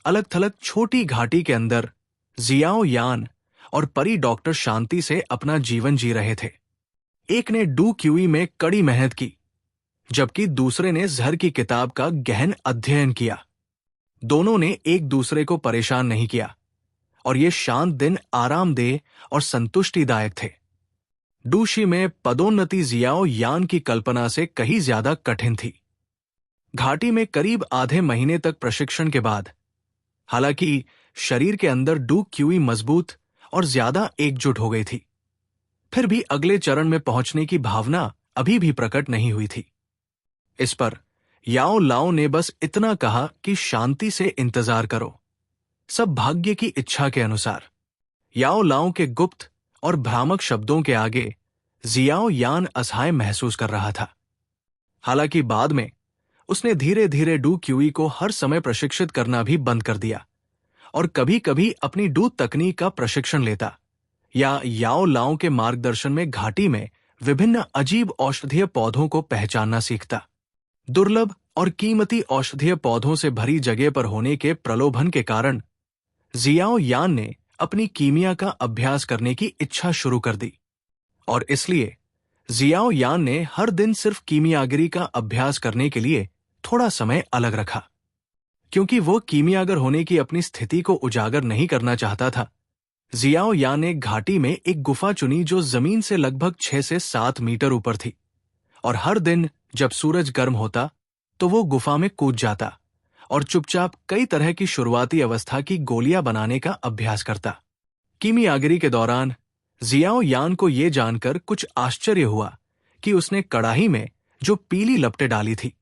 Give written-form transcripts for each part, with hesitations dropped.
अलग थलग छोटी घाटी के अंदर जियाओ यान और परी डॉक्टर शांति से अपना जीवन जी रहे थे। एक ने डू क्यूई में कड़ी मेहनत की, जबकि दूसरे ने जहर की किताब का गहन अध्ययन किया। दोनों ने एक दूसरे को परेशान नहीं किया और ये शांत दिन आरामदेह और संतुष्टिदायक थे। डूशी में पदोन्नति जियाओ यान की कल्पना से कहीं ज्यादा कठिन थी। घाटी में करीब आधे महीने तक प्रशिक्षण के बाद, हालांकि शरीर के अंदर डू क्यूई मजबूत और ज्यादा एकजुट हो गई थी, फिर भी अगले चरण में पहुंचने की भावना अभी भी प्रकट नहीं हुई थी। इस पर याओ लाओ ने बस इतना कहा कि शांति से इंतजार करो, सब भाग्य की इच्छा के अनुसार। याओ लाओ के गुप्त और भ्रामक शब्दों के आगे जियाओ यान असहाय महसूस कर रहा था। हालांकि बाद में उसने धीरे धीरे डू क्यूई को हर समय प्रशिक्षित करना भी बंद कर दिया और कभी कभी अपनी डू तकनीक का प्रशिक्षण लेता या याओ लाओ के मार्गदर्शन में घाटी में विभिन्न अजीब औषधीय पौधों को पहचानना सीखता। दुर्लभ और कीमती औषधीय पौधों से भरी जगह पर होने के प्रलोभन के कारण जियाओ यान ने अपनी कीमिया का अभ्यास करने की इच्छा शुरू कर दी और इसलिए जियाओ यान ने हर दिन सिर्फ कीमियागरी का अभ्यास करने के लिए थोड़ा समय अलग रखा। क्योंकि वो कीमियागर होने की अपनी स्थिति को उजागर नहीं करना चाहता था, जियाओ यान ने घाटी में एक गुफा चुनी जो जमीन से लगभग 6 से 7 मीटर ऊपर थी और हर दिन जब सूरज गर्म होता तो वो गुफा में कूद जाता और चुपचाप कई तरह की शुरुआती अवस्था की गोलियां बनाने का अभ्यास करता। कीमियागरी के दौरान जियाओ यान को ये जानकर कुछ आश्चर्य हुआ कि उसने कड़ाही में जो पीली लपटें डाली थी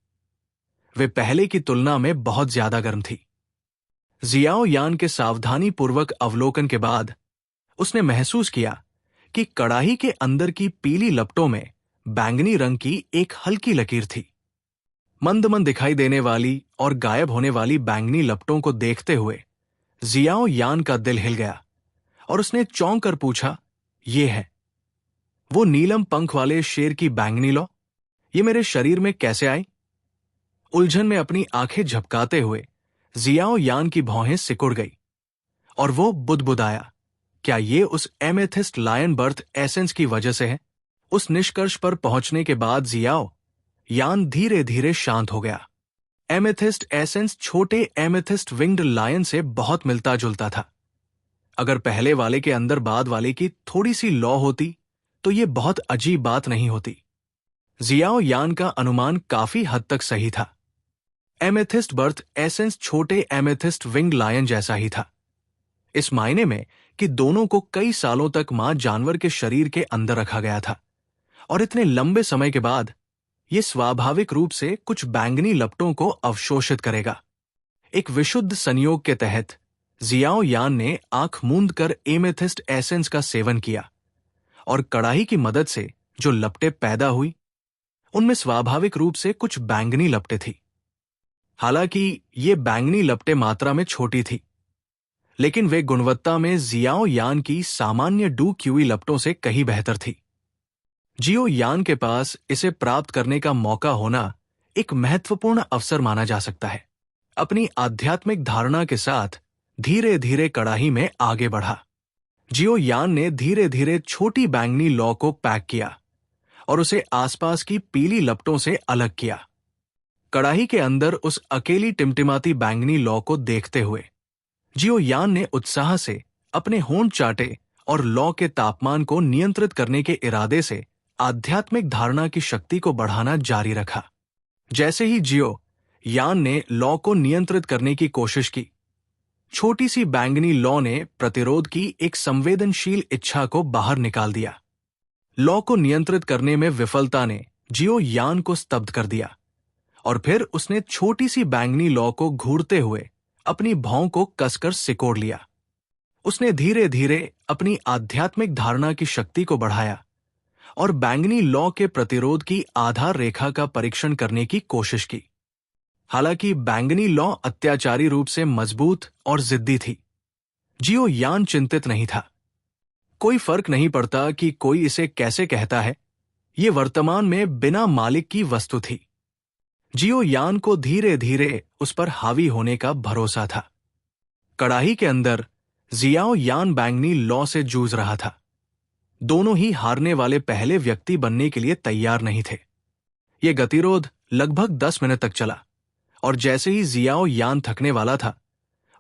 वे पहले की तुलना में बहुत ज्यादा गर्म थी। जियाओ यान के सावधानी पूर्वक अवलोकन के बाद उसने महसूस किया कि कड़ाही के अंदर की पीली लपटों में बैंगनी रंग की एक हल्की लकीर थी। मंद मंद दिखाई देने वाली और गायब होने वाली बैंगनी लपटों को देखते हुए जियाओ यान का दिल हिल गया और उसने चौंक कर पूछा, ये है वो नीलम पंख वाले शेर की बैंगनी लौ? ये मेरे शरीर में कैसे आई? उलझन में अपनी आंखें झपकाते हुए जियाओ यान की भौहें सिकुड़ गई और वो बुदबुदाया, क्या ये उस एमेथिस्ट लायन बर्थ एसेंस की वजह से है? उस निष्कर्ष पर पहुंचने के बाद जियाओ यान धीरे धीरे शांत हो गया। एमेथिस्ट एसेंस छोटे एमेथिस्ट विंग्ड लायन से बहुत मिलता जुलता था। अगर पहले वाले के अंदर बाद वाले की थोड़ी सी लौ होती तो ये बहुत अजीब बात नहीं होती। जियाओ यान का अनुमान काफी हद तक सही था। एमेथिस्ट बर्थ एसेंस छोटे एमेथिस्ट विंग लायन जैसा ही था, इस मायने में कि दोनों को कई सालों तक मां जानवर के शरीर के अंदर रखा गया था और इतने लंबे समय के बाद ये स्वाभाविक रूप से कुछ बैंगनी लपटों को अवशोषित करेगा। एक विशुद्ध संयोग के तहत जियाओ यान ने आंख मूंद कर एमेथिस्ट एसेंस का सेवन किया और कड़ाही की मदद से जो लपटें पैदा हुई उनमें स्वाभाविक रूप से कुछ बैंगनी लपटें थी। हालांकि ये बैंगनी लपटें मात्रा में छोटी थी, लेकिन वे गुणवत्ता में जियाओ यान की सामान्य डू क्यूई लपटों से कहीं बेहतर थी। जियो यान के पास इसे प्राप्त करने का मौका होना एक महत्वपूर्ण अवसर माना जा सकता है। अपनी आध्यात्मिक धारणा के साथ धीरे धीरे कड़ाही में आगे बढ़ा। जियो यान ने धीरे धीरे छोटी बैंगनी लौ को पैक किया और उसे आसपास की पीली लपटों से अलग किया। कड़ाही के अंदर उस अकेली टिमटिमाती बैंगनी लौ को देखते हुए जियो यान ने उत्साह से अपने होंठ चाटे और लौ के तापमान को नियंत्रित करने के इरादे से आध्यात्मिक धारणा की शक्ति को बढ़ाना जारी रखा। जैसे ही जियो यान ने लौ को नियंत्रित करने की कोशिश की, छोटी सी बैंगनी लौ ने प्रतिरोध की एक संवेदनशील इच्छा को बाहर निकाल दिया। लौ को नियंत्रित करने में विफलता ने जियो यान को स्तब्ध कर दिया और फिर उसने छोटी सी बैंगनी लौ को घूरते हुए अपनी भौं को कसकर सिकोड़ लिया। उसने धीरे धीरे अपनी आध्यात्मिक धारणा की शक्ति को बढ़ाया और बैंगनी लौ के प्रतिरोध की आधार रेखा का परीक्षण करने की कोशिश की। हालांकि बैंगनी लौ अत्याचारी रूप से मजबूत और जिद्दी थी। जियो यान चिंतित नहीं था। कोई फर्क नहीं पड़ता कि कोई इसे कैसे कहता है, ये वर्तमान में बिना मालिक की वस्तु थी। जियो यान को धीरे धीरे उस पर हावी होने का भरोसा था। कड़ाही के अंदर जियाओ यान बैंगनी लॉ से जूझ रहा था। दोनों ही हारने वाले पहले व्यक्ति बनने के लिए तैयार नहीं थे। यह गतिरोध लगभग 10 मिनट तक चला और जैसे ही जियाओ यान थकने वाला था,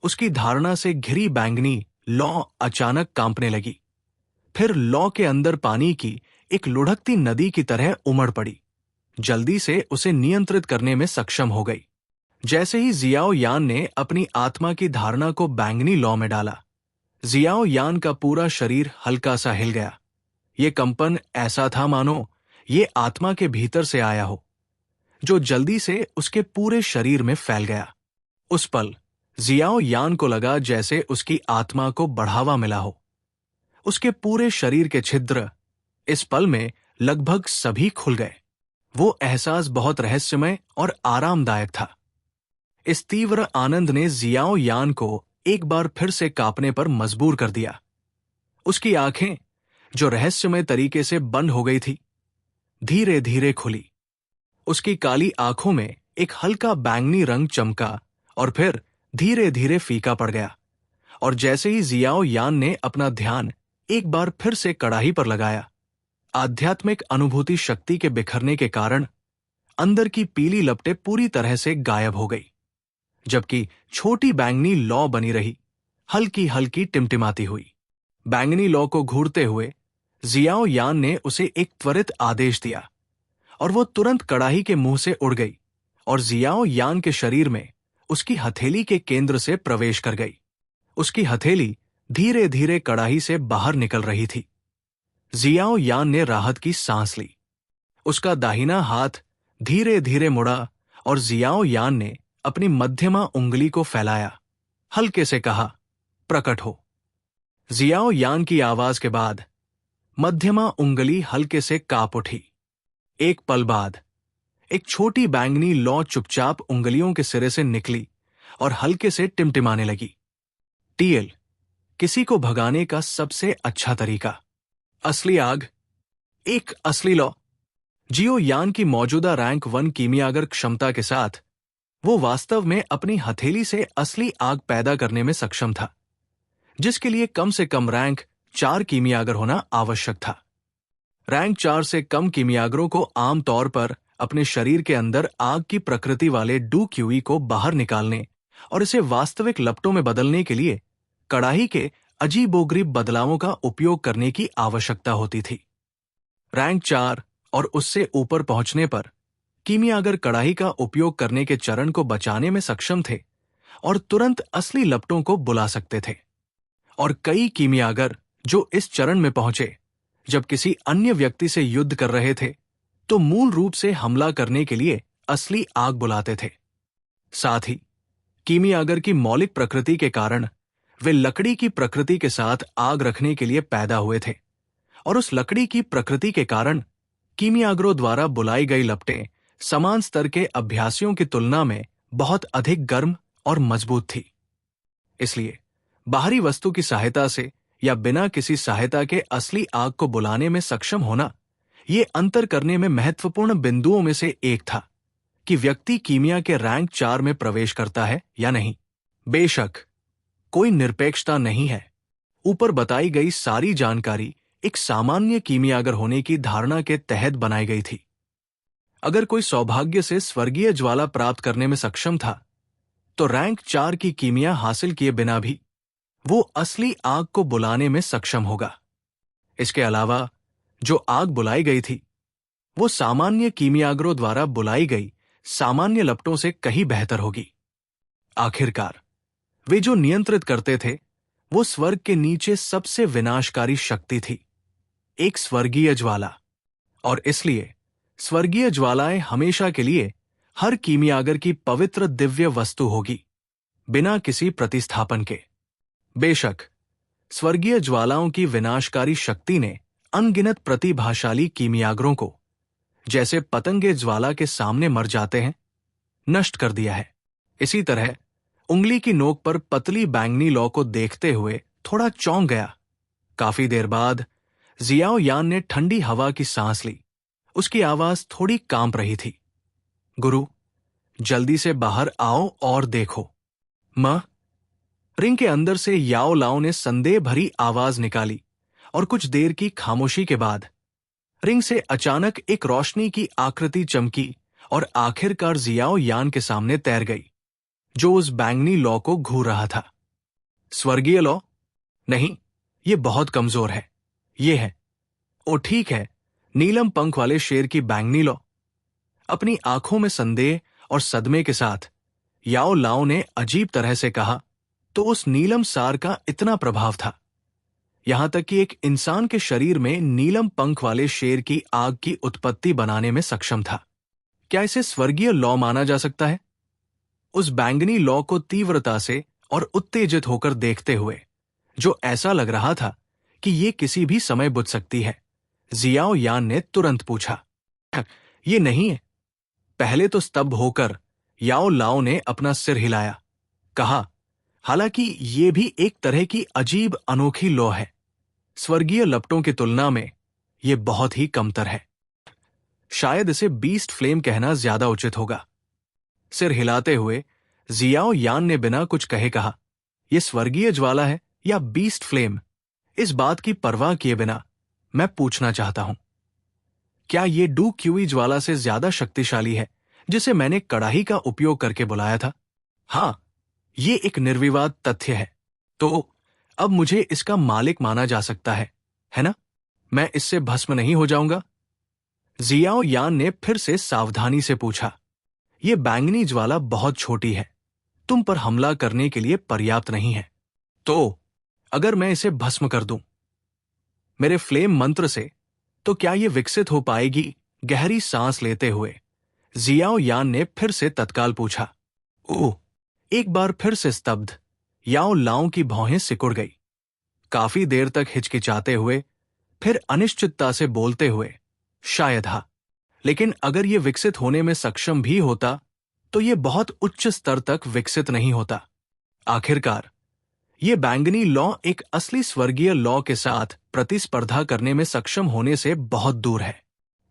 उसकी धारणा से घिरी बैंगनी लौ अचानक कांपने लगी। फिर लौ के अंदर पानी की एक लुढ़कती नदी की तरह उमड़ पड़ी। जल्दी से उसे नियंत्रित करने में सक्षम हो गई। जैसे ही जियाओ यान ने अपनी आत्मा की धारणा को बैंगनी लौ में डाला, जियाओ यान का पूरा शरीर हल्का सा हिल गया। ये कंपन ऐसा था मानो ये आत्मा के भीतर से आया हो, जो जल्दी से उसके पूरे शरीर में फैल गया। उस पल जियाओ यान को लगा जैसे उसकी आत्मा को बढ़ावा मिला हो। उसके पूरे शरीर के छिद्र इस पल में लगभग सभी खुल गए। वो एहसास बहुत रहस्यमय और आरामदायक था। इस तीव्र आनंद ने जियाओ यान को एक बार फिर से कांपने पर मजबूर कर दिया। उसकी आंखें, जो रहस्यमय तरीके से बंद हो गई थी, धीरे धीरे खुली। उसकी काली आंखों में एक हल्का बैंगनी रंग चमका और फिर धीरे धीरे फीका पड़ गया। और जैसे ही जियाओ यान ने अपना ध्यान एक बार फिर से कड़ाही पर लगाया, आध्यात्मिक अनुभूति शक्ति के बिखरने के कारण अंदर की पीली लपटें पूरी तरह से गायब हो गई, जबकि छोटी बैंगनी लौ बनी रही, हल्की हल्की टिमटिमाती हुई। बैंगनी लौ को घूरते हुए जियाओ यान ने उसे एक त्वरित आदेश दिया और वो तुरंत कड़ाही के मुंह से उड़ गई और जियाओ यान के शरीर में उसकी हथेली के केंद्र से प्रवेश कर गई। उसकी हथेली धीरे धीरे कड़ाही से बाहर निकल रही थी। जियाओ यान ने राहत की सांस ली। उसका दाहिना हाथ धीरे धीरे मुड़ा और जियाओ यान ने अपनी मध्यमा उंगली को फैलाया, हल्के से कहा, प्रकट हो। जियाओ यान की आवाज के बाद मध्यमा उंगली हल्के से कांप उठी। एक पल बाद एक छोटी बैंगनी लौ चुपचाप उंगलियों के सिरे से निकली और हल्के से टिमटिमाने लगी। टीएल, किसी को भगाने का सबसे अच्छा तरीका। असली आग, एक असली लौ। जियो यान की मौजूदा रैंक 1 कीमियागर क्षमता के साथ वो वास्तव में अपनी हथेली से असली आग पैदा करने में सक्षम था, जिसके लिए कम से कम रैंक 4 कीमियागर होना आवश्यक था। रैंक 4 से कम कीमियागरों को आमतौर पर अपने शरीर के अंदर आग की प्रकृति वाले डू क्यूई को बाहर निकालने और इसे वास्तविक लपटों में बदलने के लिए कड़ाही के अजीबोगरीब बदलावों का उपयोग करने की आवश्यकता होती थी। रैंक 4 और उससे ऊपर पहुंचने पर कीमियागर कड़ाही का उपयोग करने के चरण को बचाने में सक्षम थे और तुरंत असली लपटों को बुला सकते थे। और कई कीमियागर जो इस चरण में पहुंचे जब किसी अन्य व्यक्ति से युद्ध कर रहे थे, तो मूल रूप से हमला करने के लिए असली आग बुलाते थे। साथ ही कीमियागर की मौलिक प्रकृति के कारण वे लकड़ी की प्रकृति के साथ आग रखने के लिए पैदा हुए थे और उस लकड़ी की प्रकृति के कारण कीमियागरों द्वारा बुलाई गई लपटें समान स्तर के अभ्यासियों की तुलना में बहुत अधिक गर्म और मजबूत थी। इसलिए बाहरी वस्तु की सहायता से या बिना किसी सहायता के असली आग को बुलाने में सक्षम होना, ये अंतर करने में महत्वपूर्ण बिंदुओं में से एक था कि व्यक्ति कीमिया के रैंक 4 में प्रवेश करता है या नहीं। बेशक कोई निरपेक्षता नहीं है। ऊपर बताई गई सारी जानकारी एक सामान्य कीमियागर होने की धारणा के तहत बनाई गई थी। अगर कोई सौभाग्य से स्वर्गीय ज्वाला प्राप्त करने में सक्षम था, तो रैंक 4 की कीमिया हासिल किए बिना भी वो असली आग को बुलाने में सक्षम होगा। इसके अलावा जो आग बुलाई गई थी, वो सामान्य कीमियागरों द्वारा बुलाई गई सामान्य लपटों से कहीं बेहतर होगी। आखिरकार वे जो नियंत्रित करते थे, वो स्वर्ग के नीचे सबसे विनाशकारी शक्ति थी, एक स्वर्गीय ज्वाला। और इसलिए स्वर्गीय ज्वालाएं हमेशा के लिए हर कीमियागर की पवित्र दिव्य वस्तु होगी, बिना किसी प्रतिस्थापन के। बेशक स्वर्गीय ज्वालाओं की विनाशकारी शक्ति ने अनगिनत प्रतिभाशाली कीमियागरों को, जैसे पतंगे ज्वाला के सामने मर जाते हैं, नष्ट कर दिया है। इसी तरह उंगली की नोक पर पतली बैंगनी लौ को देखते हुए थोड़ा चौंक गया। काफी देर बाद जियाओ यान ने ठंडी हवा की सांस ली। उसकी आवाज थोड़ी कांप रही थी। गुरु, जल्दी से बाहर आओ और देखो। मां, रिंग के अंदर से याओ लाओ ने संदेह भरी आवाज निकाली और कुछ देर की खामोशी के बाद रिंग से अचानक एक रोशनी की आकृति चमकी और आखिरकार जियाओ यान के सामने तैर गई, जो उस बैंगनी लॉ को घूर रहा था। स्वर्गीय लॉ? नहीं, ये बहुत कमजोर है। ये है, ओ ठीक है, नीलम पंख वाले शेर की बैंगनी लॉ। अपनी आंखों में संदेह और सदमे के साथ याओ लाओ ने अजीब तरह से कहा, तो उस नीलम सार का इतना प्रभाव था, यहां तक कि एक इंसान के शरीर में नीलम पंख वाले शेर की आग की उत्पत्ति बनाने में सक्षम था। क्या इसे स्वर्गीय लॉ माना जा सकता है? उस बैंगनी लॉ को तीव्रता से और उत्तेजित होकर देखते हुए, जो ऐसा लग रहा था कि ये किसी भी समय बुझ सकती है, जियाओ यान ने तुरंत पूछा, ये नहीं है। पहले तो स्तब्ध होकर याओ लाओ ने अपना सिर हिलाया, कहा, हालांकि ये भी एक तरह की अजीब अनोखी लौ है, स्वर्गीय लपटों की तुलना में यह बहुत ही कमतर है। शायद इसे बीस्ट फ्लेम कहना ज्यादा उचित होगा। सिर हिलाते हुए जियाओ यान ने बिना कुछ कहे कहा, यह स्वर्गीय ज्वाला है या बीस्ट फ्लेम, इस बात की परवाह किए बिना मैं पूछना चाहता हूं, क्या यह डू क्यूई ज्वाला से ज्यादा शक्तिशाली है जिसे मैंने कड़ाही का उपयोग करके बुलाया था? हां, ये एक निर्विवाद तथ्य है, तो अब मुझे इसका मालिक माना जा सकता है ना? मैं इससे भस्म नहीं हो जाऊंगा? जियाओ यान ने फिर से सावधानी से पूछा, यह बैंगनी ज्वाला बहुत छोटी है, तुम पर हमला करने के लिए पर्याप्त नहीं है। तो अगर मैं इसे भस्म कर दूं मेरे फ्लेम मंत्र से, तो क्या यह विकसित हो पाएगी? गहरी सांस लेते हुए जियाओ यान ने फिर से तत्काल पूछा। ओह! एक बार फिर से स्तब्ध याओ लाओ की भौहें सिकुड़ गई। काफी देर तक हिचकिचाते हुए, फिर अनिश्चितता से बोलते हुए, शायद हाँ, लेकिन अगर यह विकसित होने में सक्षम भी होता तो यह बहुत उच्च स्तर तक विकसित नहीं होता। आखिरकार यह बैंगनी लॉ एक असली स्वर्गीय लॉ के साथ प्रतिस्पर्धा करने में सक्षम होने से बहुत दूर है।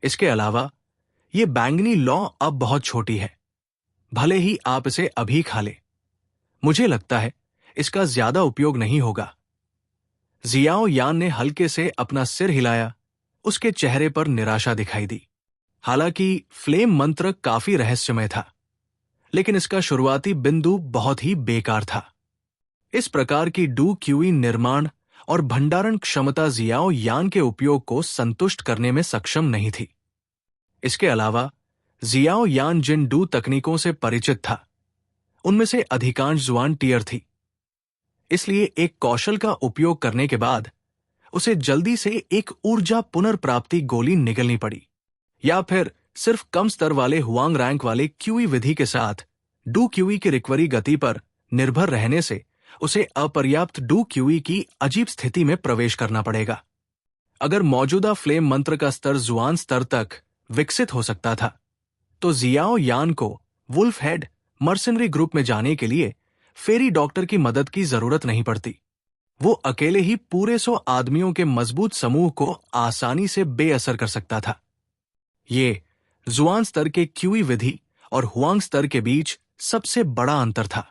इसके अलावा यह बैंगनी लॉ अब बहुत छोटी है, भले ही आप इसे अभी खा ले, मुझे लगता है इसका ज्यादा उपयोग नहीं होगा। जियाओ यान ने हल्के से अपना सिर हिलाया, उसके चेहरे पर निराशा दिखाई दी। हालांकि फ्लेम मंत्र काफी रहस्यमय था, लेकिन इसका शुरुआती बिंदु बहुत ही बेकार था। इस प्रकार की डू क्यूई निर्माण और भंडारण क्षमता जियाओ यान के उपयोग को संतुष्ट करने में सक्षम नहीं थी। इसके अलावा जियाओ यान जिन डू तकनीकों से परिचित था, उनमें से अधिकांश जुआन टियर थी, इसलिए एक कौशल का उपयोग करने के बाद उसे जल्दी से एक ऊर्जा पुनर्प्राप्ति गोली निगलनी पड़ी, या फिर सिर्फ कम स्तर वाले हुआंग रैंक वाले क्यूई विधि के साथ डू क्यूई की रिकवरी गति पर निर्भर रहने से उसे अपर्याप्त डू क्यूई की अजीब स्थिति में प्रवेश करना पड़ेगा। अगर मौजूदा फ्लेम मंत्र का स्तर जुआन स्तर तक विकसित हो सकता था, तो जियाओ यान को वुल्फ हेड मर्सनरी ग्रुप में जाने के लिए फेरी डॉक्टर की मदद की जरूरत नहीं पड़ती। वो अकेले ही पूरे 100 आदमियों के मजबूत समूह को आसानी से बेअसर कर सकता था। ये जुआन स्तर के क्यूई विधि और हुआंग स्तर के बीच सबसे बड़ा अंतर था,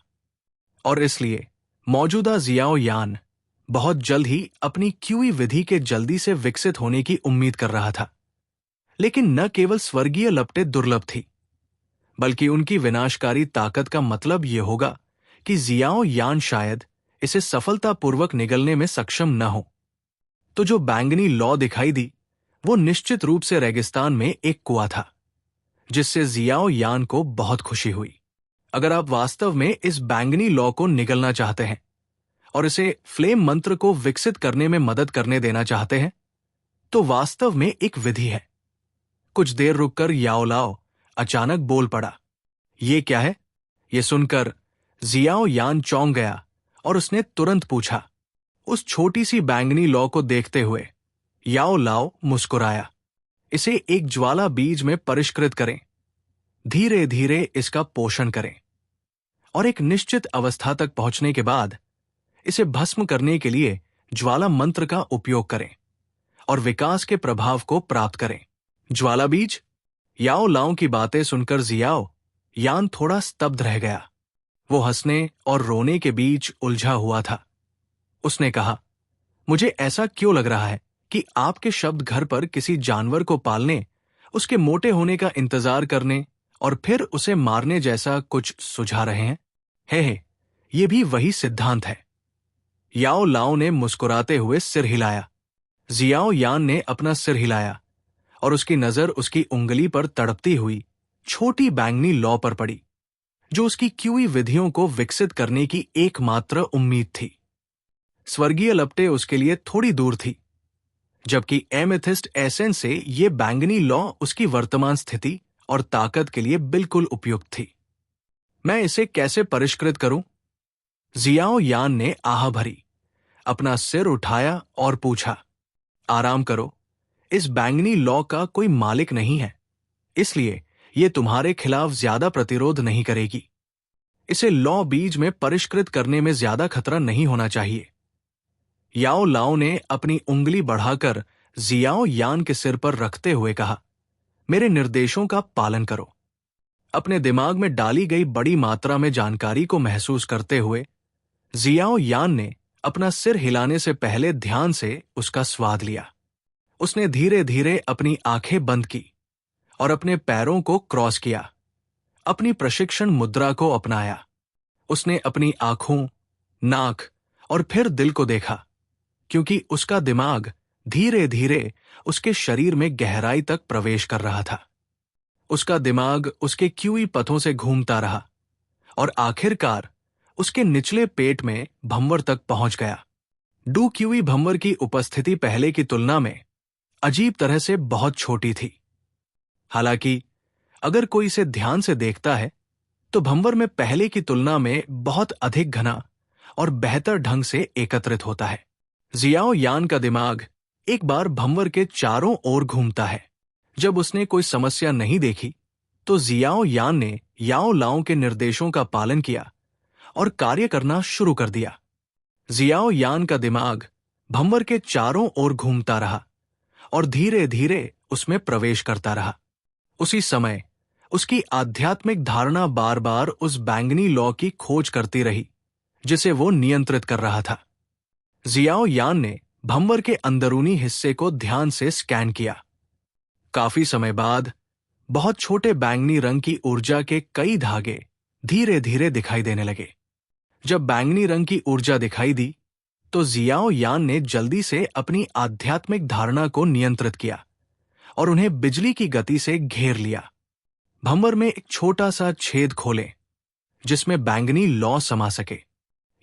और इसलिए मौजूदा जियाओ यान बहुत जल्द ही अपनी क्यूई विधि के जल्दी से विकसित होने की उम्मीद कर रहा था। लेकिन न केवल स्वर्गीय लपटें दुर्लभ थी, बल्कि उनकी विनाशकारी ताकत का मतलब यह होगा कि जियाओ यान शायद इसे सफलतापूर्वक निगलने में सक्षम न हो। तो जो बैंगनी लॉ दिखाई दी, वो निश्चित रूप से रेगिस्तान में एक कुआं था, जिससे जियाओ यान को बहुत खुशी हुई। अगर आप वास्तव में इस बैंगनी लॉ को निगलना चाहते हैं और इसे फ्लेम मंत्र को विकसित करने में मदद करने देना चाहते हैं, तो वास्तव में एक विधि है। कुछ देर रुककर याओ लाओ अचानक बोल पड़ा, ये क्या है? ये सुनकर जियाओ यान चौंक गया और उसने तुरंत पूछा। उस छोटी सी बैंगनी लॉ को देखते हुए याओ लाओ मुस्कुराया। इसे एक ज्वाला बीज में परिष्कृत करें, धीरे धीरे इसका पोषण करें, और एक निश्चित अवस्था तक पहुंचने के बाद इसे भस्म करने के लिए ज्वाला मंत्र का उपयोग करें और विकास के प्रभाव को प्राप्त करें। ज्वाला बीज? याओ लाओ की बातें सुनकर जियाओ यान थोड़ा स्तब्ध रह गया। वो हंसने और रोने के बीच उलझा हुआ था। उसने कहा, मुझे ऐसा क्यों लग रहा है कि आपके शब्द घर पर किसी जानवर को पालने, उसके मोटे होने का इंतजार करने और फिर उसे मारने जैसा कुछ सुझा रहे हैं। हे, ये भी वही सिद्धांत है। याओ लाओ ने मुस्कुराते हुए सिर हिलाया। जियाओ यान ने अपना सिर हिलाया और उसकी नजर उसकी उंगली पर तड़पती हुई छोटी बैंगनी लौ पर पड़ी, जो उसकी क्यूई विधियों को विकसित करने की एकमात्र उम्मीद थी। स्वर्गीय लपटें उसके लिए थोड़ी दूर थी, जबकि एमेथिस्ट एसेंस से ये बैंगनी लौ उसकी वर्तमान स्थिति और ताकत के लिए बिल्कुल उपयुक्त थी। मैं इसे कैसे परिष्कृत करूं? जियाओ यान ने आह भरी, अपना सिर उठाया और पूछा। आराम करो, इस बैंगनी लौ का कोई मालिक नहीं है, इसलिए ये तुम्हारे खिलाफ ज्यादा प्रतिरोध नहीं करेगी। इसे लौ बीज में परिष्कृत करने में ज्यादा खतरा नहीं होना चाहिए। याओ लाओ ने अपनी उंगली बढ़ाकर जियाओ यान के सिर पर रखते हुए कहा, मेरे निर्देशों का पालन करो। अपने दिमाग में डाली गई बड़ी मात्रा में जानकारी को महसूस करते हुए जियाओ यान ने अपना सिर हिलाने से पहले ध्यान से उसका स्वाद लिया। उसने धीरे धीरे अपनी आंखें बंद की और अपने पैरों को क्रॉस किया, अपनी प्रशिक्षण मुद्रा को अपनाया। उसने अपनी आंखों, नाक और फिर दिल को देखा, क्योंकि उसका दिमाग धीरे धीरे उसके शरीर में गहराई तक प्रवेश कर रहा था। उसका दिमाग उसके क्यूई पथों से घूमता रहा और आखिरकार उसके निचले पेट में भंवर तक पहुंच गया। डू क्यूई भंवर की उपस्थिति पहले की तुलना में अजीब तरह से बहुत छोटी थी। हालांकि अगर कोई इसे ध्यान से देखता है तो भंवर में पहले की तुलना में बहुत अधिक घना और बेहतर ढंग से एकत्रित होता है। जियाओ यान का दिमाग एक बार भंवर के चारों ओर घूमता है। जब उसने कोई समस्या नहीं देखी तो जियाओ यान ने याओ लाओ के निर्देशों का पालन किया और कार्य करना शुरू कर दिया। जियाओ यान का दिमाग भंवर के चारों ओर घूमता रहा और धीरे धीरे उसमें प्रवेश करता रहा। उसी समय उसकी आध्यात्मिक धारणा बार बार उस बैंगनी लौ की खोज करती रही जिसे वो नियंत्रित कर रहा था। जियाओ यान ने भंवर के अंदरूनी हिस्से को ध्यान से स्कैन किया। काफी समय बाद बहुत छोटे बैंगनी रंग की ऊर्जा के कई धागे धीरे धीरे दिखाई देने लगे। जब बैंगनी रंग की ऊर्जा दिखाई दी तो जियाओ यान ने जल्दी से अपनी आध्यात्मिक धारणा को नियंत्रित किया और उन्हें बिजली की गति से घेर लिया। भंवर में एक छोटा सा छेद खोलें जिसमें बैंगनी लौ समा सके।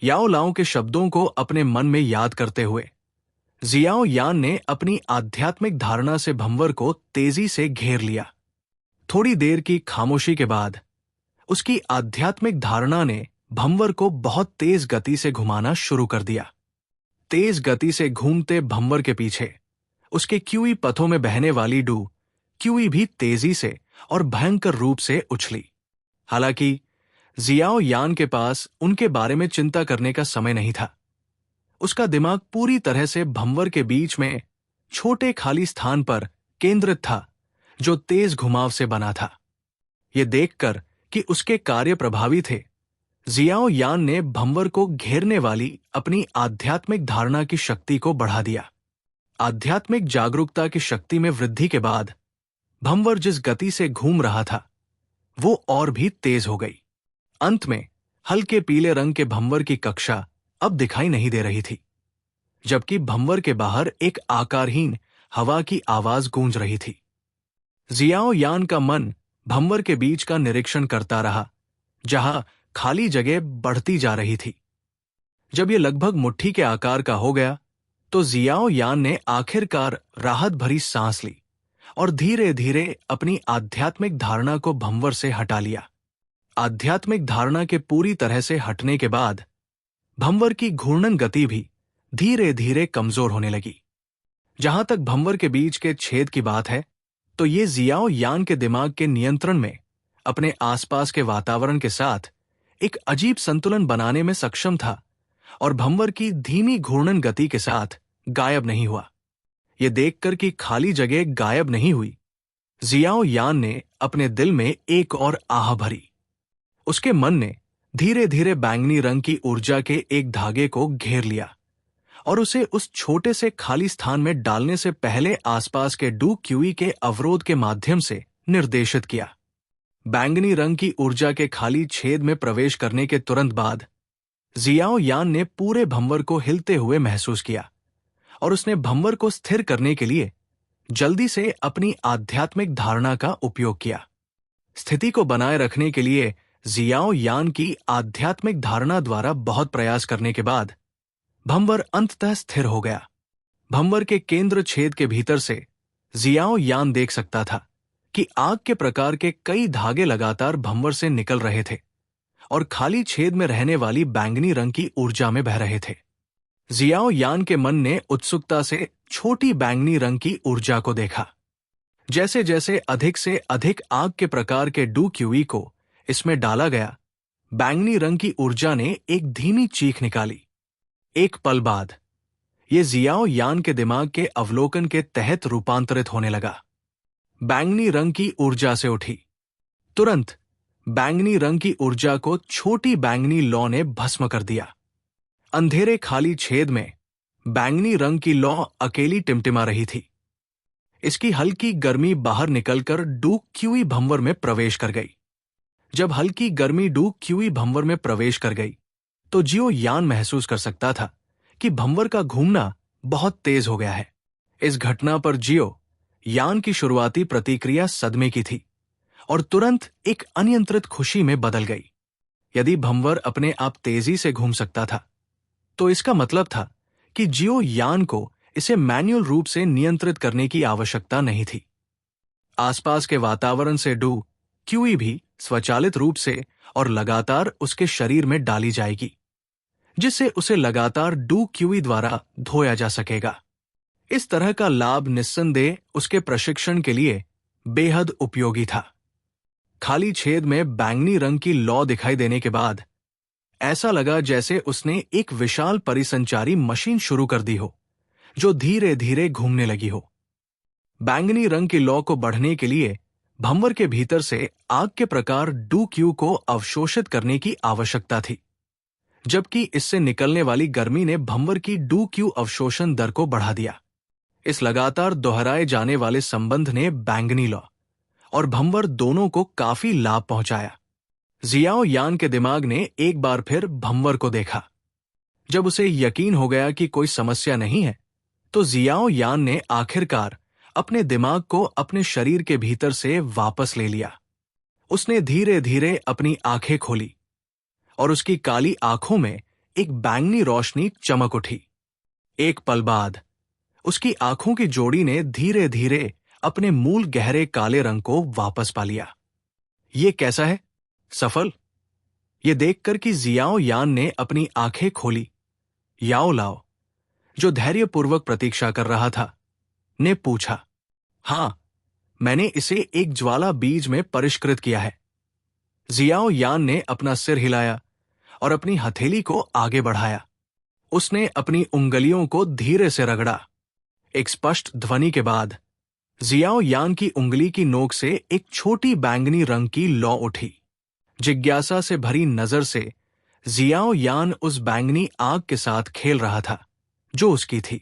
याओ लाओ के शब्दों को अपने मन में याद करते हुए जियाओ यान ने अपनी आध्यात्मिक धारणा से भंवर को तेजी से घेर लिया। थोड़ी देर की खामोशी के बाद उसकी आध्यात्मिक धारणा ने भंवर को बहुत तेज गति से घुमाना शुरू कर दिया। तेज गति से घूमते भंवर के पीछे उसके क्यूई पथों में बहने वाली डू क्यूई भी तेजी से और भयंकर रूप से उछली। हालांकि जियाओ यान के पास उनके बारे में चिंता करने का समय नहीं था। उसका दिमाग पूरी तरह से भंवर के बीच में छोटे खाली स्थान पर केंद्रित था जो तेज घुमाव से बना था। यह देखकर कि उसके कार्य प्रभावी थे, जियाओ यान ने भंवर को घेरने वाली अपनी आध्यात्मिक धारणा की शक्ति को बढ़ा दिया। आध्यात्मिक जागरूकता की शक्ति में वृद्धि के बाद भंवर जिस गति से घूम रहा था वो और भी तेज हो गई। अंत में हल्के पीले रंग के भंवर की कक्षा अब दिखाई नहीं दे रही थी, जबकि भंवर के बाहर एक आकारहीन हवा की आवाज गूंज रही थी। जियाओ यान का मन भंवर के बीच का निरीक्षण करता रहा जहां खाली जगह बढ़ती जा रही थी। जब यह लगभग मुट्ठी के आकार का हो गया तो जियाओ यान ने आखिरकार राहत भरी सांस ली और धीरे धीरे अपनी आध्यात्मिक धारणा को भंवर से हटा लिया। आध्यात्मिक धारणा के पूरी तरह से हटने के बाद भंवर की घूर्णन गति भी धीरे धीरे कमजोर होने लगी। जहां तक भंवर के बीच के छेद की बात है तो ये जियाओ यान के दिमाग के नियंत्रण में अपने आसपास के वातावरण के साथ एक अजीब संतुलन बनाने में सक्षम था और भंवर की धीमी घूर्णन गति के साथ गायब नहीं हुआ। यह देखकर कि खाली जगह गायब नहीं हुई, जियाओ यान ने अपने दिल में एक और आह भरी। उसके मन ने धीरे धीरे बैंगनी रंग की ऊर्जा के एक धागे को घेर लिया और उसे उस छोटे से खाली स्थान में डालने से पहले आसपास के डू क्यूई के अवरोध के माध्यम से निर्देशित किया। बैंगनी रंग की ऊर्जा के खाली छेद में प्रवेश करने के तुरंत बाद जियाओ यान ने पूरे भंवर को हिलते हुए महसूस किया और उसने भंवर को स्थिर करने के लिए जल्दी से अपनी आध्यात्मिक धारणा का उपयोग किया। स्थिति को बनाए रखने के लिए जियाओ यान की आध्यात्मिक धारणा द्वारा बहुत प्रयास करने के बाद भंवर अंततः स्थिर हो गया। भंवर के केंद्र छेद के भीतर से जियाओ यान देख सकता था कि आग के प्रकार के कई धागे लगातार भंवर से निकल रहे थे और खाली छेद में रहने वाली बैंगनी रंग की ऊर्जा में बह रहे थे। जियाओ यान के मन ने उत्सुकता से छोटी बैंगनी रंग की ऊर्जा को देखा। जैसे जैसे अधिक से अधिक आग के प्रकार के डू क्यूई को इसमें डाला गया, बैंगनी रंग की ऊर्जा ने एक धीमी चीख निकाली। एक पल बाद ये जियाओ यान के दिमाग के अवलोकन के तहत रूपांतरित होने लगा। बैंगनी रंग की ऊर्जा से उठी। तुरंत बैंगनी रंग की ऊर्जा को छोटी बैंगनी लौ ने भस्म कर दिया। अंधेरे खाली छेद में बैंगनी रंग की लौ अकेली टिमटिमा रही थी। इसकी हल्की गर्मी बाहर निकलकर डू क्यूई भंवर में प्रवेश कर गई। जब हल्की गर्मी डू क्यूई भंवर में प्रवेश कर गई तो जियो यान महसूस कर सकता था कि भंवर का घूमना बहुत तेज हो गया है। इस घटना पर जियो यान की शुरुआती प्रतिक्रिया सदमे की थी और तुरंत एक अनियंत्रित खुशी में बदल गई। यदि भंवर अपने आप तेजी से घूम सकता था तो इसका मतलब था कि जियो यान को इसे मैन्युअल रूप से नियंत्रित करने की आवश्यकता नहीं थी। आसपास के वातावरण से डू क्यूई भी स्वचालित रूप से और लगातार उसके शरीर में डाली जाएगी, जिससे उसे लगातार डू क्यूई द्वारा धोया जा सकेगा। इस तरह का लाभ निस्संदेह उसके प्रशिक्षण के लिए बेहद उपयोगी था। खाली छेद में बैंगनी रंग की लौ दिखाई देने के बाद ऐसा लगा जैसे उसने एक विशाल परिसंचारी मशीन शुरू कर दी हो जो धीरे धीरे घूमने लगी हो। बैंगनी रंग की लौ को बढ़ने के लिए भंवर के भीतर से आग के प्रकार डू क्यू को अवशोषित करने की आवश्यकता थी, जबकि इससे निकलने वाली गर्मी ने भंवर की डू क्यू अवशोषण दर को बढ़ा दिया। इस लगातार दोहराए जाने वाले संबंध ने बैंगनी लौ और भंवर दोनों को काफी लाभ पहुंचाया। जियाओ यान के दिमाग ने एक बार फिर भंवर को देखा। जब उसे यकीन हो गया कि कोई समस्या नहीं है तो जियाओ यान ने आखिरकार अपने दिमाग को अपने शरीर के भीतर से वापस ले लिया। उसने धीरे धीरे अपनी आंखें खोली और उसकी काली आंखों में एक बैंगनी रोशनी चमक उठी। एक पल बाद उसकी आंखों की जोड़ी ने धीरे धीरे अपने मूल गहरे काले रंग को वापस पा लिया। ये कैसा है? सफल? ये देखकर कि जियाओ यान ने अपनी आंखें खोली, याओ लाओ, जो धैर्यपूर्वक प्रतीक्षा कर रहा था, ने पूछा। हां, मैंने इसे एक ज्वाला बीज में परिष्कृत किया है। जियाओ यान ने अपना सिर हिलाया और अपनी हथेली को आगे बढ़ाया। उसने अपनी उंगलियों को धीरे से रगड़ा। एक स्पष्ट ध्वनि के बाद जियाओ यान की उंगली की नोक से एक छोटी बैंगनी रंग की लौ उठी। जिज्ञासा से भरी नजर से जियाओ यान उस बैंगनी आग के साथ खेल रहा था जो उसकी थी।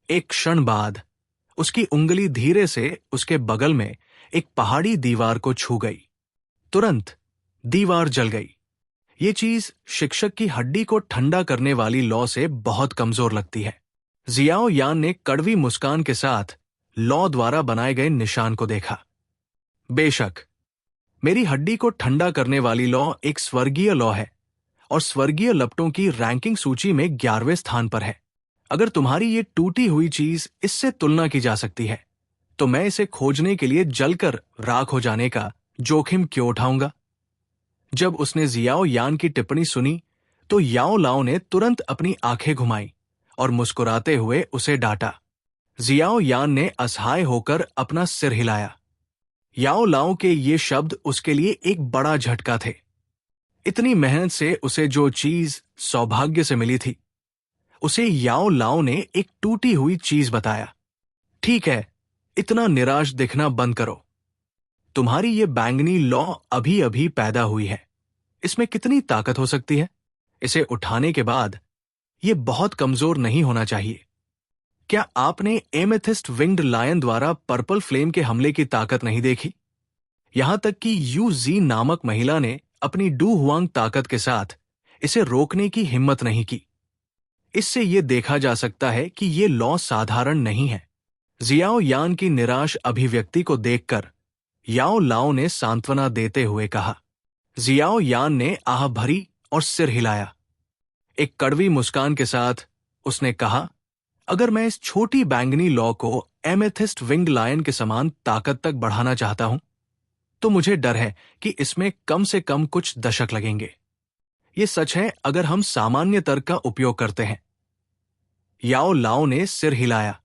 एक क्षण बाद उसकी उंगली धीरे से उसके बगल में एक पहाड़ी दीवार को छू गई। तुरंत दीवार जल गई। ये चीज शिक्षक की हड्डी को ठंडा करने वाली लौ से बहुत कमजोर लगती है। जियाओ यान ने कड़वी मुस्कान के साथ लौ द्वारा बनाए गए निशान को देखा। बेशक, मेरी हड्डी को ठंडा करने वाली लौ एक स्वर्गीय लौ है और स्वर्गीय लपटों की रैंकिंग सूची में 11वें स्थान पर है। अगर तुम्हारी ये टूटी हुई चीज इससे तुलना की जा सकती है तो मैं इसे खोजने के लिए जलकर राख हो जाने का जोखिम क्यों उठाऊंगा? जब उसने जियाओ यान की टिप्पणी सुनी तो याओ लाओ ने तुरंत अपनी आंखें घुमाई और मुस्कुराते हुए उसे डांटा। जियाओ यान ने असहाय होकर अपना सिर हिलाया। याओ लाओ के ये शब्द उसके लिए एक बड़ा झटका थे। इतनी मेहनत से उसे जो चीज सौभाग्य से मिली थी उसे याओ लाओ ने एक टूटी हुई चीज बताया। ठीक है, इतना निराश दिखना बंद करो। तुम्हारी ये बैंगनी लौ अभी अभी पैदा हुई है, इसमें कितनी ताकत हो सकती है? इसे उठाने के बाद ये बहुत कमजोर नहीं होना चाहिए। क्या आपने एमेथिस्ट विंग्ड लायन द्वारा पर्पल फ्लेम के हमले की ताकत नहीं देखी? यहां तक कि यू जी नामक महिला ने अपनी डू हुआंग ताकत के साथ इसे रोकने की हिम्मत नहीं की। इससे यह देखा जा सकता है कि यह लॉ साधारण नहीं है। जियाओ यान की निराश अभिव्यक्ति को देखकर याओ लाओ ने सांत्वना देते हुए कहा। जियाओ यान ने आह भरी और सिर हिलाया। एक कड़वी मुस्कान के साथ उसने कहा, अगर मैं इस छोटी बैंगनी लॉ को एमेथिस्ट विंग लायन के समान ताकत तक बढ़ाना चाहता हूं, तो मुझे डर है कि इसमें कम से कम कुछ दशक लगेंगे। ये सच है अगर हम सामान्य तर्क का उपयोग करते हैं। याओ लाओ ने सिर हिलाया।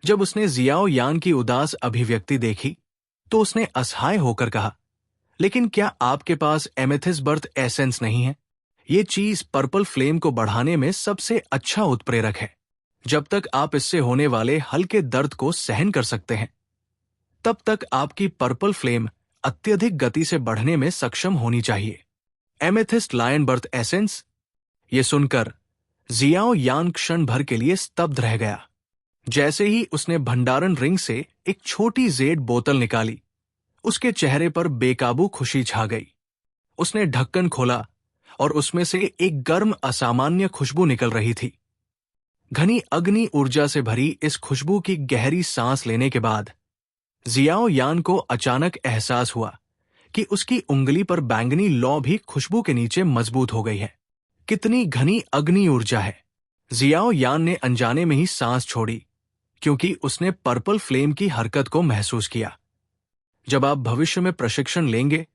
जब उसने जियाओ यान की उदास अभिव्यक्ति देखी तो उसने असहाय होकर कहा, लेकिन क्या आपके पास एमेथिस्ट बर्थ एसेंस नहीं है? ये चीज पर्पल फ्लेम को बढ़ाने में सबसे अच्छा उत्प्रेरक है। जब तक आप इससे होने वाले हल्के दर्द को सहन कर सकते हैं, तब तक आपकी पर्पल फ्लेम अत्यधिक गति से बढ़ने में सक्षम होनी चाहिए। Amethyst lion birth essence? ये सुनकर जियाओ यान क्षण भर के लिए स्तब्ध रह गया। जैसे ही उसने भंडारण रिंग से एक छोटी जेड बोतल निकाली, उसके चेहरे पर बेकाबू खुशी छा गई। उसने ढक्कन खोला और उसमें से एक गर्म असामान्य खुशबू निकल रही थी। घनी अग्नि ऊर्जा से भरी इस खुशबू की गहरी सांस लेने के बाद जियाओ यान को अचानक एहसास हुआ कि उसकी उंगली पर बैंगनी लौ भी खुशबू के नीचे मजबूत हो गई है। कितनी घनी अग्नि ऊर्जा है! जियाओ यान ने अनजाने में ही सांस छोड़ी, क्योंकि उसने पर्पल फ्लेम की हरकत को महसूस किया। जब आप भविष्य में प्रशिक्षण लेंगे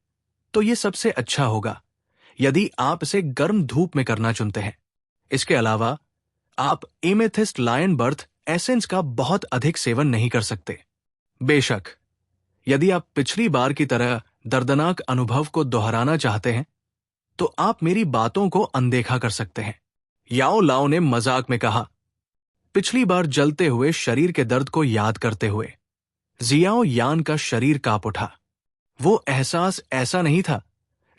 तो यह सबसे अच्छा होगा यदि आप इसे गर्म धूप में करना चुनते हैं। इसके अलावा आप एमेथिस्ट लायन बर्थ एसेंस का बहुत अधिक सेवन नहीं कर सकते। बेशक, यदि आप पिछली बार की तरह दर्दनाक अनुभव को दोहराना चाहते हैं, तो आप मेरी बातों को अनदेखा कर सकते हैं। याओ लाओ ने मजाक में कहा। पिछली बार जलते हुए शरीर के दर्द को याद करते हुए जियाओ यान का शरीर कांप उठा। वो एहसास ऐसा नहीं था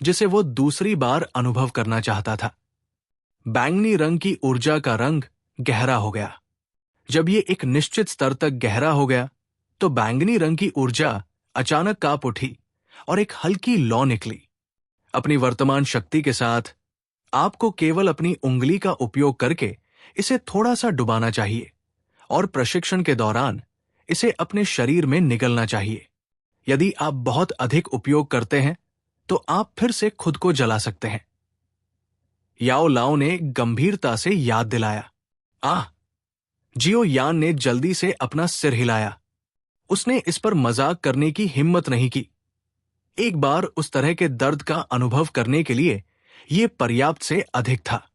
जिसे वो दूसरी बार अनुभव करना चाहता था। बैंगनी रंग की ऊर्जा का रंग गहरा हो गया। जब ये एक निश्चित स्तर तक गहरा हो गया तो बैंगनी रंग की ऊर्जा अचानक कांप उठी और एक हल्की लौ निकली। अपनी वर्तमान शक्ति के साथ आपको केवल अपनी उंगली का उपयोग करके इसे थोड़ा सा डुबाना चाहिए और प्रशिक्षण के दौरान इसे अपने शरीर में निगलना चाहिए। यदि आप बहुत अधिक उपयोग करते हैं तो आप फिर से खुद को जला सकते हैं। याओ लाओ ने गंभीरता से याद दिलाया। आह! जियो यान ने जल्दी से अपना सिर हिलाया। उसने इस पर मजाक करने की हिम्मत नहीं की। एक बार उस तरह के दर्द का अनुभव करने के लिए यह पर्याप्त से अधिक था।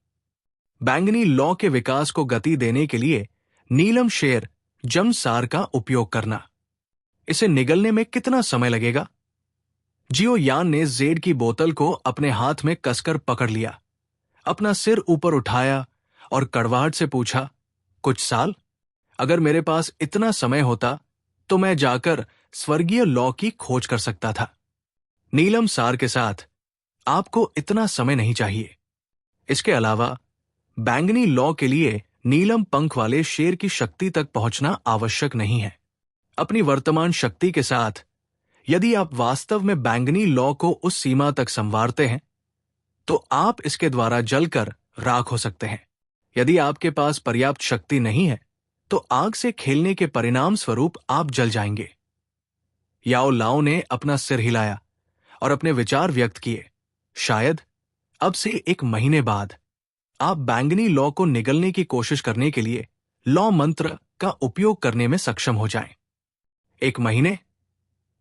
बैंगनी लौ के विकास को गति देने के लिए नीलम शेर जमसार का उपयोग करना। इसे निगलने में कितना समय लगेगा? जियो यान ने जेड की बोतल को अपने हाथ में कसकर पकड़ लिया, अपना सिर ऊपर उठाया और कड़वाहट से पूछा, कुछ साल? अगर मेरे पास इतना समय होता तो मैं जाकर स्वर्गीय लौ की खोज कर सकता था। नीलम सार के साथ आपको इतना समय नहीं चाहिए। इसके अलावा बैंगनी लौ के लिए नीलम पंख वाले शेर की शक्ति तक पहुंचना आवश्यक नहीं है। अपनी वर्तमान शक्ति के साथ यदि आप वास्तव में बैंगनी लौ को उस सीमा तक संवारते हैं तो आप इसके द्वारा जलकर राख हो सकते हैं। यदि आपके पास पर्याप्त शक्ति नहीं है तो आग से खेलने के परिणाम स्वरूप आप जल जाएंगे। याओ लाओ ने अपना सिर हिलाया और अपने विचार व्यक्त किए। शायद अब से 1 महीने बाद आप बैंगनी लौ को निगलने की कोशिश करने के लिए लौ मंत्र का उपयोग करने में सक्षम हो जाएं। 1 महीने?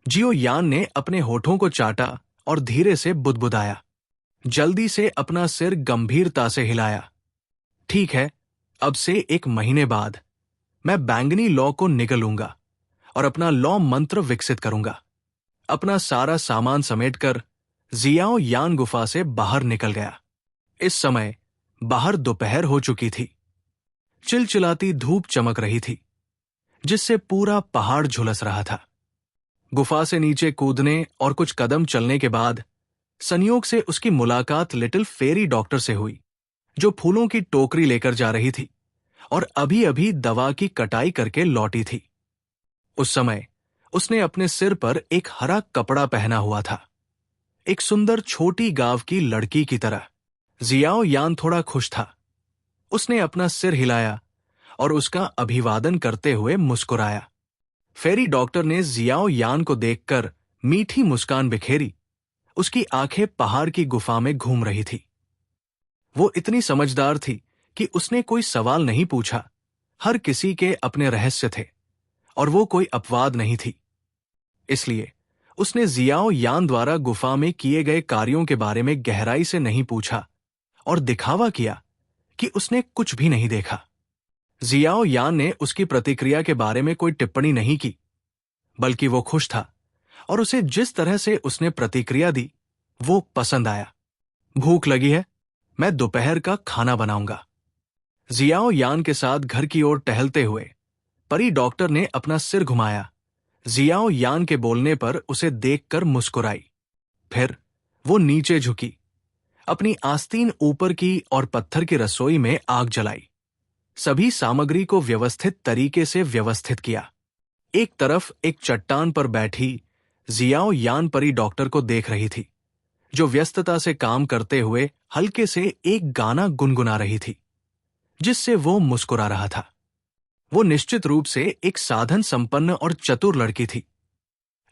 जियो यान ने अपने होठों को चाटा और धीरे से बुदबुदाया। जल्दी से अपना सिर गंभीरता से हिलाया। ठीक है, अब से 1 महीने बाद मैं बैंगनी लौ को निगलूंगा और अपना लौ मंत्र विकसित करूंगा। अपना सारा सामान समेटकर जियाओ यान गुफा से बाहर निकल गया। इस समय बाहर दोपहर हो चुकी थी। चिलचिलाती धूप चमक रही थी, जिससे पूरा पहाड़ झुलस रहा था। गुफा से नीचे कूदने और कुछ कदम चलने के बाद संयोग से उसकी मुलाकात लिटिल फेरी डॉक्टर से हुई, जो फूलों की टोकरी लेकर जा रही थी और अभी अभी दवा की कटाई करके लौटी थी। उस समय उसने अपने सिर पर एक हरा कपड़ा पहना हुआ था, एक सुंदर छोटी गांव की लड़की की तरह। जियाओ यान थोड़ा खुश था। उसने अपना सिर हिलाया और उसका अभिवादन करते हुए मुस्कुराया। फेरी डॉक्टर ने जियाओ यान को देखकर मीठी मुस्कान बिखेरी। उसकी आंखें पहाड़ की गुफा में घूम रही थी। वो इतनी समझदार थी कि उसने कोई सवाल नहीं पूछा। हर किसी के अपने रहस्य थे और वो कोई अपवाद नहीं थी। इसलिए उसने जियाओ यान द्वारा गुफा में किए गए कार्यों के बारे में गहराई से नहीं पूछा और दिखावा किया कि उसने कुछ भी नहीं देखा। जियाओ यान ने उसकी प्रतिक्रिया के बारे में कोई टिप्पणी नहीं की, बल्कि वो खुश था और उसे जिस तरह से उसने प्रतिक्रिया दी वो पसंद आया। भूख लगी है, मैं दोपहर का खाना बनाऊंगा। जियाओ यान के साथ घर की ओर टहलते हुए परी डॉक्टर ने अपना सिर घुमाया। जियाओ यान के बोलने पर उसे देखकर मुस्कुराई। फिर वो नीचे झुकी, अपनी आस्तीन ऊपर की और पत्थर की रसोई में आग जलाई। सभी सामग्री को व्यवस्थित तरीके से व्यवस्थित किया। एक तरफ एक चट्टान पर बैठी जियाओ यान परी डॉक्टर को देख रही थी, जो व्यस्तता से काम करते हुए हल्के से एक गाना गुनगुना रही थी, जिससे वो मुस्कुरा रहा था। वो निश्चित रूप से एक साधन संपन्न और चतुर लड़की थी,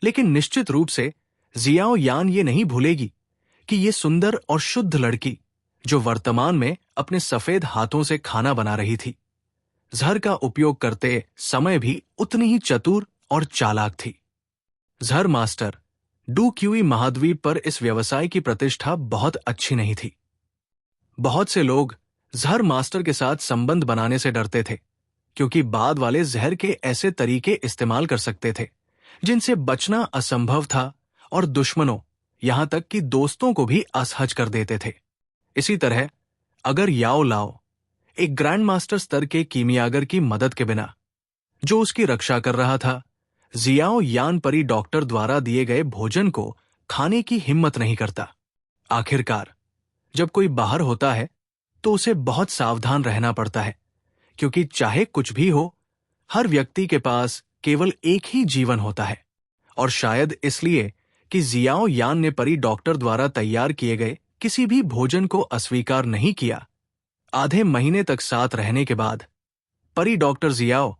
लेकिन निश्चित रूप से जियाओ यान ये नहीं भूलेगी कि ये सुंदर और शुद्ध लड़की, जो वर्तमान में अपने सफेद हाथों से खाना बना रही थी, जहर का उपयोग करते समय भी उतनी ही चतुर और चालाक थी। जहर मास्टर डू क्यूई महाद्वीप पर इस व्यवसाय की प्रतिष्ठा बहुत अच्छी नहीं थी। बहुत से लोग जहर मास्टर के साथ संबंध बनाने से डरते थे, क्योंकि बाद वाले जहर के ऐसे तरीके इस्तेमाल कर सकते थे जिनसे बचना असंभव था और दुश्मनों, यहां तक कि दोस्तों को भी असहज कर देते थे। इसी तरह अगर याओ लाओ एक ग्रैंड मास्टर स्तर के कीमियागर की मदद के बिना, जो उसकी रक्षा कर रहा था, जियाओ यान परी डॉक्टर द्वारा दिए गए भोजन को खाने की हिम्मत नहीं करता। आखिरकार जब कोई बाहर होता है तो उसे बहुत सावधान रहना पड़ता है, क्योंकि चाहे कुछ भी हो, हर व्यक्ति के पास केवल एक ही जीवन होता है। और शायद इसलिए कि जियाओ यान ने परी डॉक्टर द्वारा तैयार किए गए किसी भी भोजन को अस्वीकार नहीं किया, आधे महीने तक साथ रहने के बाद परी डॉक्टर जियाओ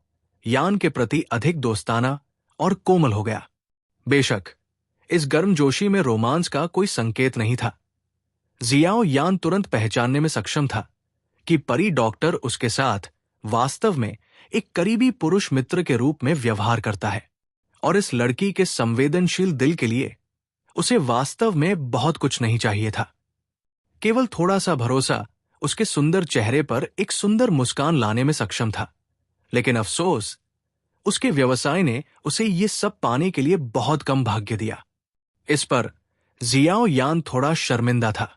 यान के प्रति अधिक दोस्ताना और कोमल हो गया। बेशक इस गर्मजोशी में रोमांस का कोई संकेत नहीं था। जियाओ यान तुरंत पहचानने में सक्षम था कि परी डॉक्टर उसके साथ वास्तव में एक करीबी पुरुष मित्र के रूप में व्यवहार करता है, और इस लड़की के संवेदनशील दिल के लिए उसे वास्तव में बहुत कुछ नहीं चाहिए था। केवल थोड़ा सा भरोसा उसके सुंदर चेहरे पर एक सुंदर मुस्कान लाने में सक्षम था। लेकिन अफसोस, उसके व्यवसाय ने उसे ये सब पाने के लिए बहुत कम भाग्य दिया। इस पर जियाओ यान थोड़ा शर्मिंदा था।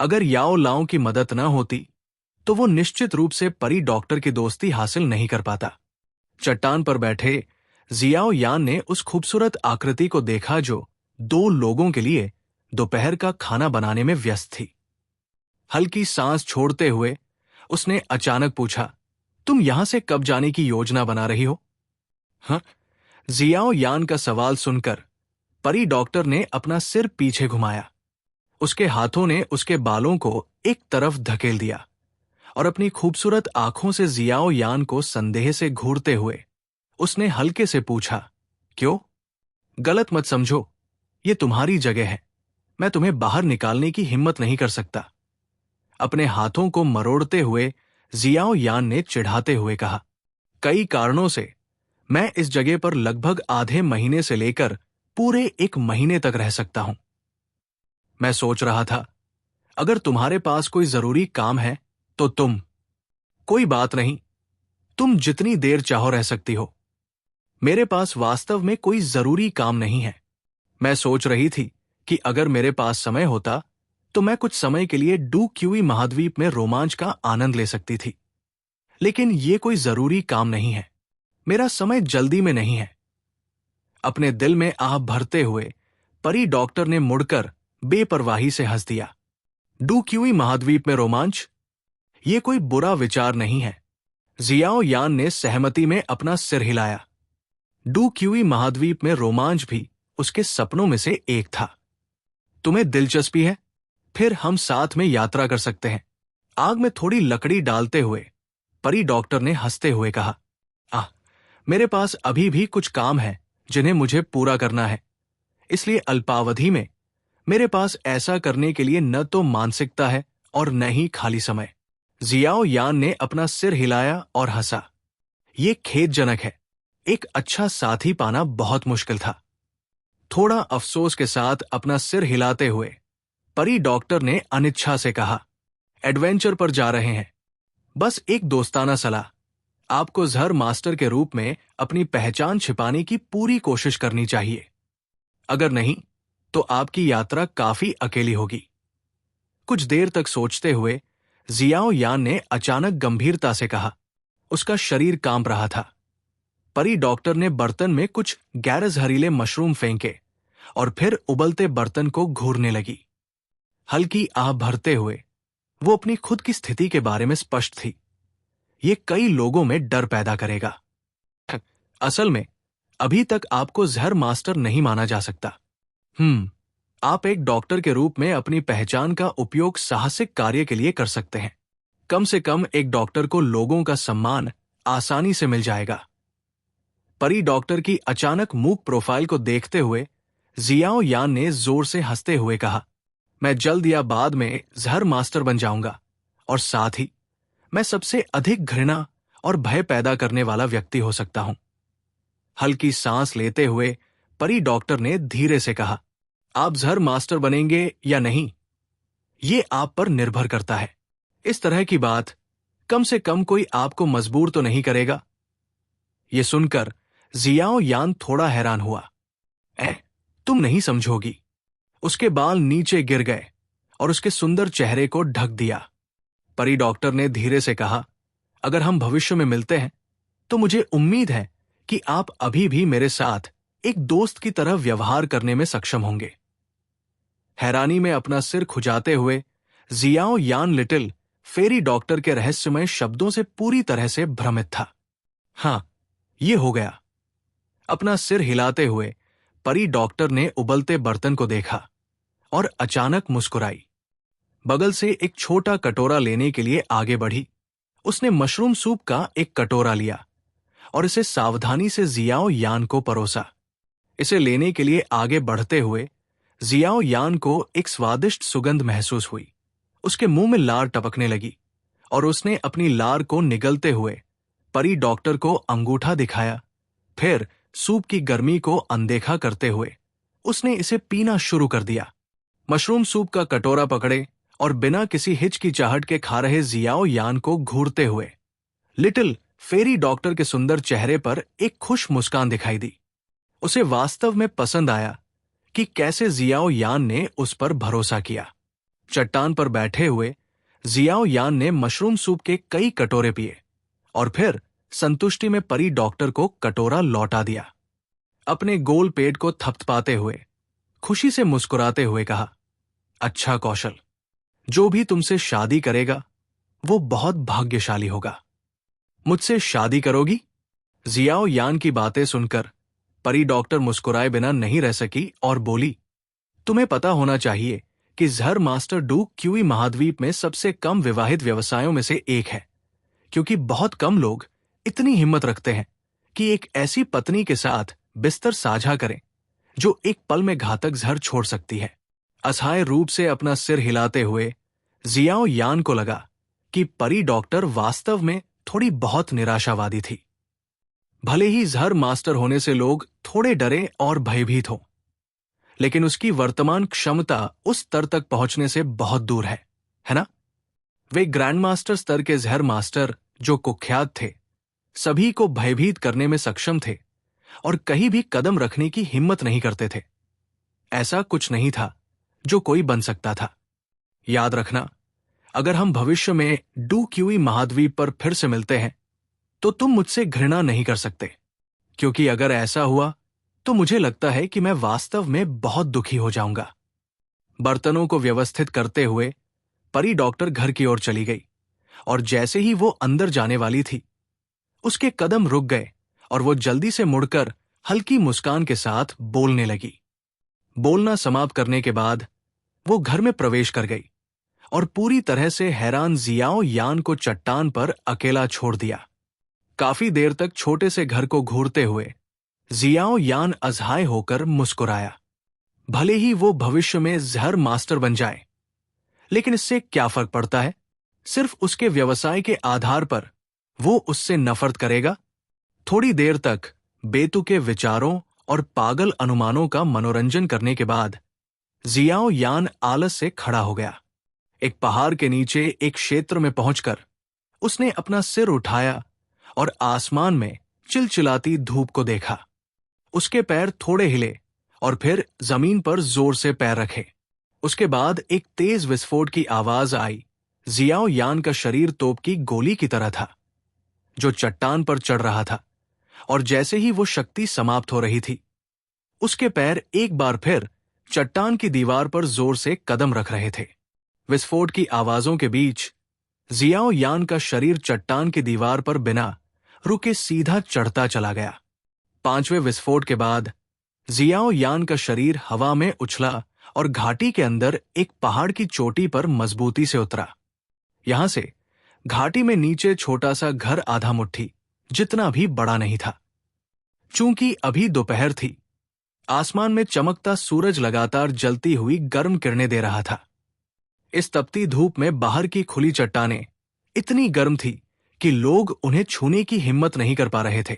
अगर याओ लाओ की मदद न होती तो वो निश्चित रूप से परी डॉक्टर की दोस्ती हासिल नहीं कर पाता। चट्टान पर बैठे जियाओ यान ने उस खूबसूरत आकृति को देखा जो 2 लोगों के लिए दोपहर का खाना बनाने में व्यस्त थी। हल्की सांस छोड़ते हुए उसने अचानक पूछा, तुम यहां से कब जाने की योजना बना रही हो? हाँ? जियाओ यान का सवाल सुनकर परी डॉक्टर ने अपना सिर पीछे घुमाया। उसके हाथों ने उसके बालों को एक तरफ धकेल दिया और अपनी खूबसूरत आंखों से जियाओ यान को संदेह से घूरते हुए उसने हल्के से पूछा, क्यों? गलत मत समझो, ये तुम्हारी जगह है। मैं तुम्हें बाहर निकालने की हिम्मत नहीं कर सकता। अपने हाथों को मरोड़ते हुए जियाओ यान ने चिढ़ाते हुए कहा, कई कारणों से मैं इस जगह पर लगभग आधे महीने से लेकर पूरे 1 महीने तक रह सकता हूं। मैं सोच रहा था, अगर तुम्हारे पास कोई जरूरी काम है तो कोई बात नहीं, तुम जितनी देर चाहो रह सकती हो। मेरे पास वास्तव में कोई जरूरी काम नहीं है। मैं सोच रही थी कि अगर मेरे पास समय होता तो मैं कुछ समय के लिए डू क्यूई महाद्वीप में रोमांच का आनंद ले सकती थी, लेकिन ये कोई जरूरी काम नहीं है। मेरा समय जल्दी में नहीं है। अपने दिल में आह भरते हुए परी डॉक्टर ने मुड़कर बेपरवाही से हंस दिया। डू क्यूई महाद्वीप में रोमांच? ये कोई बुरा विचार नहीं है। जियाओ यान ने सहमति में अपना सिर हिलाया। डू क्यूई महाद्वीप में रोमांच भी उसके सपनों में से एक था। तुम्हें दिलचस्पी है? फिर हम साथ में यात्रा कर सकते हैं। आग में थोड़ी लकड़ी डालते हुए परी डॉक्टर ने हंसते हुए कहा। मेरे पास अभी भी कुछ काम है जिन्हें मुझे पूरा करना है, इसलिए अल्पावधि में मेरे पास ऐसा करने के लिए न तो मानसिकता है और न ही खाली समय। जियाओ यान ने अपना सिर हिलाया और हंसा। ये खेदजनक है। एक अच्छा साथी पाना बहुत मुश्किल था। थोड़ा अफसोस के साथ अपना सिर हिलाते हुए परी डॉक्टर ने अनिच्छा से कहा, एडवेंचर पर जा रहे हैं। बस एक दोस्ताना सलाह, आपको ज़हर मास्टर के रूप में अपनी पहचान छिपाने की पूरी कोशिश करनी चाहिए। अगर नहीं तो आपकी यात्रा काफी अकेली होगी। कुछ देर तक सोचते हुए जियाओ यान ने अचानक गंभीरता से कहा। उसका शरीर कांप रहा था। परी डॉक्टर ने बर्तन में कुछ गैर जहरीले मशरूम फेंके और फिर उबलते बर्तन को घूरने लगी। हल्की आह भरते हुए वो अपनी खुद की स्थिति के बारे में स्पष्ट थी। ये कई लोगों में डर पैदा करेगा। असल में अभी तक आपको जहर मास्टर नहीं माना जा सकता। आप एक डॉक्टर के रूप में अपनी पहचान का उपयोग साहसिक कार्य के लिए कर सकते हैं। कम से कम एक डॉक्टर को लोगों का सम्मान आसानी से मिल जाएगा। परी डॉक्टर की अचानक मूक प्रोफाइल को देखते हुए जियाओ यान ने जोर से हंसते हुए कहा, मैं जल्द या बाद में जहर मास्टर बन जाऊंगा और साथ ही मैं सबसे अधिक घृणा और भय पैदा करने वाला व्यक्ति हो सकता हूं। हल्की सांस लेते हुए परी डॉक्टर ने धीरे से कहा, आप जहर मास्टर बनेंगे या नहीं, ये आप पर निर्भर करता है। इस तरह की बात कम से कम कोई आपको मजबूर तो नहीं करेगा। ये सुनकर जियाओ यान थोड़ा हैरान हुआ। तुम नहीं समझोगी। उसके बाल नीचे गिर गए और उसके सुंदर चेहरे को ढक दिया। परी डॉक्टर ने धीरे से कहा, अगर हम भविष्य में मिलते हैं तो मुझे उम्मीद है कि आप अभी भी मेरे साथ एक दोस्त की तरह व्यवहार करने में सक्षम होंगे। हैरानी में अपना सिर खुजाते हुए जियाओ यान लिटिल फेरी डॉक्टर के रहस्यमय शब्दों से पूरी तरह से भ्रमित था। हाँ, ये हो गया। अपना सिर हिलाते हुए परी डॉक्टर ने उबलते बर्तन को देखा और अचानक मुस्कुराई। बगल से एक छोटा कटोरा लेने के लिए आगे बढ़ी। उसने मशरूम सूप का एक कटोरा लिया और इसे सावधानी से जियाओ यान को परोसा। इसे लेने के लिए आगे बढ़ते हुए जियाओ यान को एक स्वादिष्ट सुगंध महसूस हुई। उसके मुंह में लार टपकने लगी और उसने अपनी लार को निगलते हुए परी डॉक्टर को अंगूठा दिखाया। फिर सूप की गर्मी को अनदेखा करते हुए उसने इसे पीना शुरू कर दिया। मशरूम सूप का कटोरा पकड़े और बिना किसी हिचकिचाहट के खा रहे जियाओ यान को घूरते हुए लिटिल फेरी डॉक्टर के सुंदर चेहरे पर एक खुश मुस्कान दिखाई दी। उसे वास्तव में पसंद आया कि कैसे जियाओ यान ने उस पर भरोसा किया। चट्टान पर बैठे हुए जियाओ यान ने मशरूम सूप के कई कटोरे पिए और फिर संतुष्टि में परी डॉक्टर को कटोरा लौटा दिया। अपने गोल पेट को थपथपाते हुए खुशी से मुस्कुराते हुए कहा, अच्छा कौशल, जो भी तुमसे शादी करेगा वो बहुत भाग्यशाली होगा। मुझसे शादी करोगी? जियाओ यान की बातें सुनकर परी डॉक्टर मुस्कुराए बिना नहीं रह सकी और बोली, तुम्हें पता होना चाहिए कि जहर मास्टर डू क्यूई महाद्वीप में सबसे कम विवाहित व्यवसायों में से एक है, क्योंकि बहुत कम लोग इतनी हिम्मत रखते हैं कि एक ऐसी पत्नी के साथ बिस्तर साझा करें जो एक पल में घातक जहर छोड़ सकती है। असहाय रूप से अपना सिर हिलाते हुए जियाओ यान को लगा कि परी डॉक्टर वास्तव में थोड़ी बहुत निराशावादी थी। भले ही जहर मास्टर होने से लोग थोड़े डरे और भयभीत हों, लेकिन उसकी वर्तमान क्षमता उस स्तर तक पहुंचने से बहुत दूर है ना? वे ग्रैंड मास्टर स्तर के जहर मास्टर जो कुख्यात थे, सभी को भयभीत करने में सक्षम थे और कहीं भी कदम रखने की हिम्मत नहीं करते थे। ऐसा कुछ नहीं था जो कोई बन सकता था। याद रखना, अगर हम भविष्य में डू क्यूई महाद्वीप पर फिर से मिलते हैं तो तुम मुझसे घृणा नहीं कर सकते, क्योंकि अगर ऐसा हुआ तो मुझे लगता है कि मैं वास्तव में बहुत दुखी हो जाऊंगा। बर्तनों को व्यवस्थित करते हुए परी डॉक्टर घर की ओर चली गई और जैसे ही वो अंदर जाने वाली थी, उसके कदम रुक गए और वो जल्दी से मुड़कर हल्की मुस्कान के साथ बोलने लगी। बोलना समाप्त करने के बाद वो घर में प्रवेश कर गई और पूरी तरह से हैरान जियाओ यान को चट्टान पर अकेला छोड़ दिया। काफी देर तक छोटे से घर को घूरते हुए जियाओ यान अज़हाए होकर मुस्कुराया। भले ही वो भविष्य में जहर मास्टर बन जाए, लेकिन इससे क्या फर्क पड़ता है? सिर्फ उसके व्यवसाय के आधार पर वो उससे नफरत करेगा। थोड़ी देर तक बेतुके विचारों और पागल अनुमानों का मनोरंजन करने के बाद जियाओ यान आलस से खड़ा हो गया। एक पहाड़ के नीचे एक क्षेत्र में पहुंचकर उसने अपना सिर उठाया और आसमान में चिलचिलाती धूप को देखा। उसके पैर थोड़े हिले और फिर जमीन पर जोर से पैर रखे। उसके बाद एक तेज विस्फोट की आवाज आई। जियाओ यान का शरीर तोप की गोली की तरह था, जो चट्टान पर चढ़ रहा था, और जैसे ही वो शक्ति समाप्त हो रही थी, उसके पैर एक बार फिर चट्टान की दीवार पर जोर से कदम रख रहे थे। विस्फोट की आवाजों के बीच जियाओ यान का शरीर चट्टान की दीवार पर बिना रुके सीधा चढ़ता चला गया। पांचवें विस्फोट के बाद जियाओ यान का शरीर हवा में उछला और घाटी के अंदर एक पहाड़ की चोटी पर मजबूती से उतरा। यहां से घाटी में नीचे छोटा सा घर आधा मुट्ठी जितना भी बड़ा नहीं था। चूंकि अभी दोपहर थी, आसमान में चमकता सूरज लगातार जलती हुई गर्म किरणें दे रहा था। इस तपती धूप में बाहर की खुली चट्टानें इतनी गर्म थी कि लोग उन्हें छूने की हिम्मत नहीं कर पा रहे थे।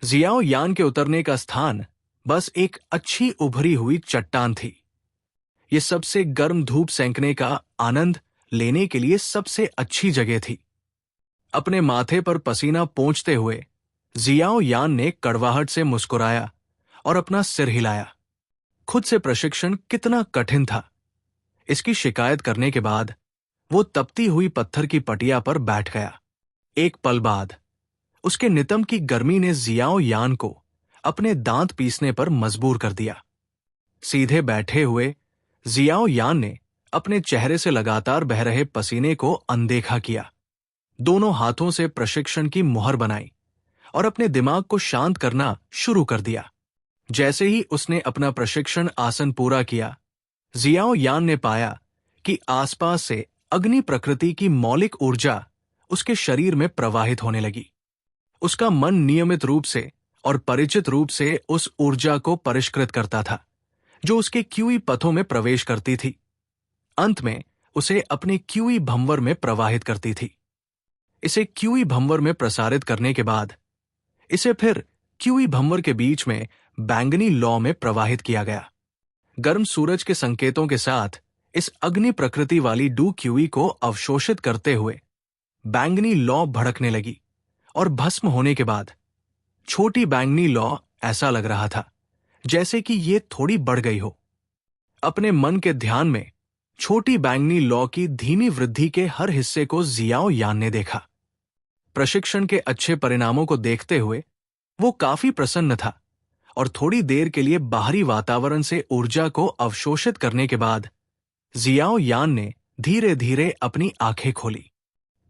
जियाओ यान के उतरने का स्थान बस एक अच्छी उभरी हुई चट्टान थी। ये सबसे गर्म धूप सेंकने का आनंद लेने के लिए सबसे अच्छी जगह थी। अपने माथे पर पसीना पोंछते हुए जियाओ यान ने कड़वाहट से मुस्कुराया और अपना सिर हिलाया। खुद से प्रशिक्षण कितना कठिन था, इसकी शिकायत करने के बाद वो तपती हुई पत्थर की पटिया पर बैठ गया। एक पल बाद उसके नितंब की गर्मी ने जियाओ यान को अपने दांत पीसने पर मजबूर कर दिया। सीधे बैठे हुए जियाओ यान ने अपने चेहरे से लगातार बह रहे पसीने को अनदेखा किया। दोनों हाथों से प्रशिक्षण की मुहर बनाई और अपने दिमाग को शांत करना शुरू कर दिया। जैसे ही उसने अपना प्रशिक्षण आसन पूरा किया, जियाओ यान ने पाया कि आसपास से अग्नि प्रकृति की मौलिक ऊर्जा उसके शरीर में प्रवाहित होने लगी। उसका मन नियमित रूप से और परिचित रूप से उस ऊर्जा को परिष्कृत करता था जो उसके क्यूई पथों में प्रवेश करती थी। अंत में उसे अपने क्यूई भंवर में प्रवाहित करती थी। इसे क्यूई भंवर में प्रसारित करने के बाद इसे फिर क्यूई भंवर के बीच में बैंगनी लौ में प्रवाहित किया गया। गर्म सूरज के संकेतों के साथ इस अग्नि प्रकृति वाली डू क्यूई को अवशोषित करते हुए बैंगनी लौ भड़कने लगी और भस्म होने के बाद छोटी बैंगनी लौ ऐसा लग रहा था जैसे कि ये थोड़ी बढ़ गई हो। अपने मन के ध्यान में छोटी बैंगनी लौ की धीमी वृद्धि के हर हिस्से को जियाओ यान ने देखा। प्रशिक्षण के अच्छे परिणामों को देखते हुए वो काफी प्रसन्न था और थोड़ी देर के लिए बाहरी वातावरण से ऊर्जा को अवशोषित करने के बाद जियाओ यान ने धीरे धीरे अपनी आंखें खोली।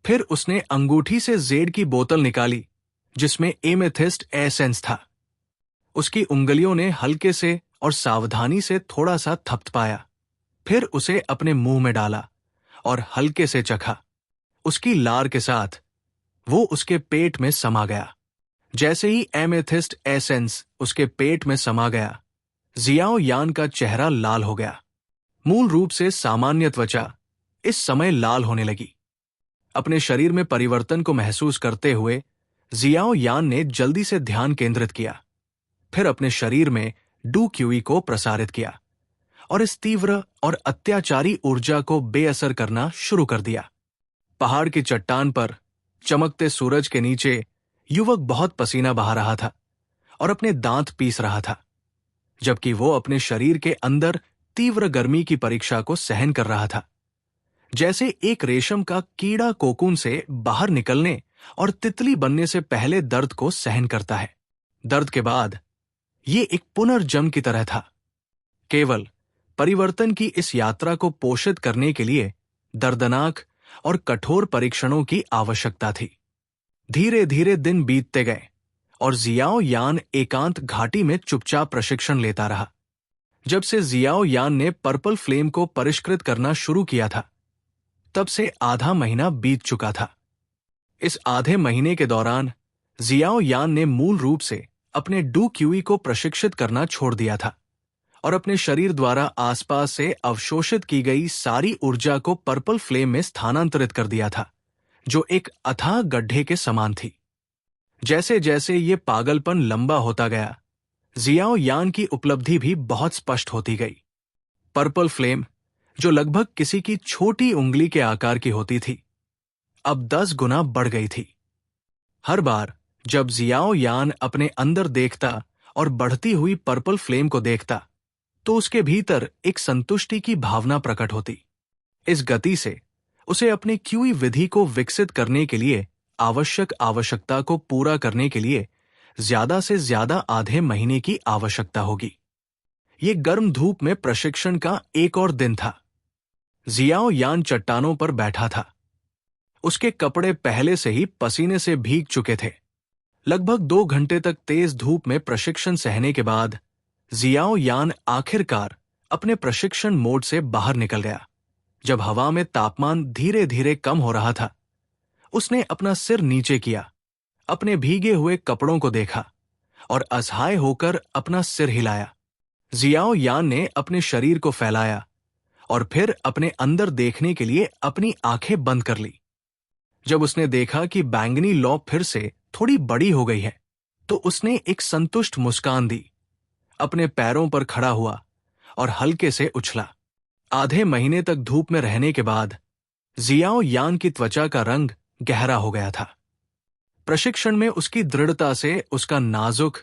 फिर उसने अंगूठी से जेड की बोतल निकाली जिसमें एमेथिस्ट एसेंस था। उसकी उंगलियों ने हल्के से और सावधानी से थोड़ा सा थपथपाया, फिर उसे अपने मुंह में डाला और हल्के से चखा। उसकी लार के साथ वो उसके पेट में समा गया। जैसे ही एमेथिस्ट एसेंस उसके पेट में समा गया, जियाओ यान का चेहरा लाल हो गया। मूल रूप से सामान्य त्वचा इस समय लाल होने लगी। अपने शरीर में परिवर्तन को महसूस करते हुए जियाओ यान ने जल्दी से ध्यान केंद्रित किया, फिर अपने शरीर में डू क्यूई को प्रसारित किया और इस तीव्र और अत्याचारी ऊर्जा को बेअसर करना शुरू कर दिया। पहाड़ की चट्टान पर चमकते सूरज के नीचे युवक बहुत पसीना बहा रहा था और अपने दांत पीस रहा था, जबकि वो अपने शरीर के अंदर तीव्र गर्मी की परीक्षा को सहन कर रहा था। जैसे एक रेशम का कीड़ा कोकून से बाहर निकलने और तितली बनने से पहले दर्द को सहन करता है। दर्द के बाद ये एक पुनर्जन्म की तरह था। केवल परिवर्तन की इस यात्रा को पोषित करने के लिए दर्दनाक और कठोर परीक्षणों की आवश्यकता थी। धीरे धीरे दिन बीतते गए और जियाओ यान एकांत घाटी में चुपचाप प्रशिक्षण लेता रहा। जब से जियाओ यान ने पर्पल फ्लेम को परिष्कृत करना शुरू किया था, तब से आधा महीना बीत चुका था। इस आधे महीने के दौरान जियाओ यान ने मूल रूप से अपने डू क्यूई को प्रशिक्षित करना छोड़ दिया था और अपने शरीर द्वारा आसपास से अवशोषित की गई सारी ऊर्जा को पर्पल फ्लेम में स्थानांतरित कर दिया था, जो एक अथाह गड्ढे के समान थी। जैसे जैसे ये पागलपन लंबा होता गया, जियाओ यान की उपलब्धि भी बहुत स्पष्ट होती गई। पर्पल फ्लेम, जो लगभग किसी की छोटी उंगली के आकार की होती थी, अब 10 गुना बढ़ गई थी। हर बार जब जियाओ यान अपने अंदर देखता और बढ़ती हुई पर्पल फ्लेम को देखता, तो उसके भीतर एक संतुष्टि की भावना प्रकट होती। इस गति से उसे अपने क्यूई विधि को विकसित करने के लिए आवश्यकता को पूरा करने के लिए ज्यादा से ज्यादा आधे महीने की आवश्यकता होगी। ये गर्म धूप में प्रशिक्षण का एक और दिन था। जियाओ यान चट्टानों पर बैठा था। उसके कपड़े पहले से ही पसीने से भीग चुके थे। लगभग 2 घंटे तक तेज धूप में प्रशिक्षण सहने के बाद जियाओ यान आखिरकार अपने प्रशिक्षण मोड से बाहर निकल गया। जब हवा में तापमान धीरे धीरे कम हो रहा था, उसने अपना सिर नीचे किया, अपने भीगे हुए कपड़ों को देखा और असहाय होकर अपना सिर हिलाया। जियाओ यान ने अपने शरीर को फैलाया और फिर अपने अंदर देखने के लिए अपनी आंखें बंद कर ली। जब उसने देखा कि बैंगनी लौ फिर से थोड़ी बड़ी हो गई है, तो उसने एक संतुष्ट मुस्कान दी, अपने पैरों पर खड़ा हुआ और हल्के से उछला। आधे महीने तक धूप में रहने के बाद जियाओ यान की त्वचा का रंग गहरा हो गया था। प्रशिक्षण में उसकी दृढ़ता से उसका नाजुक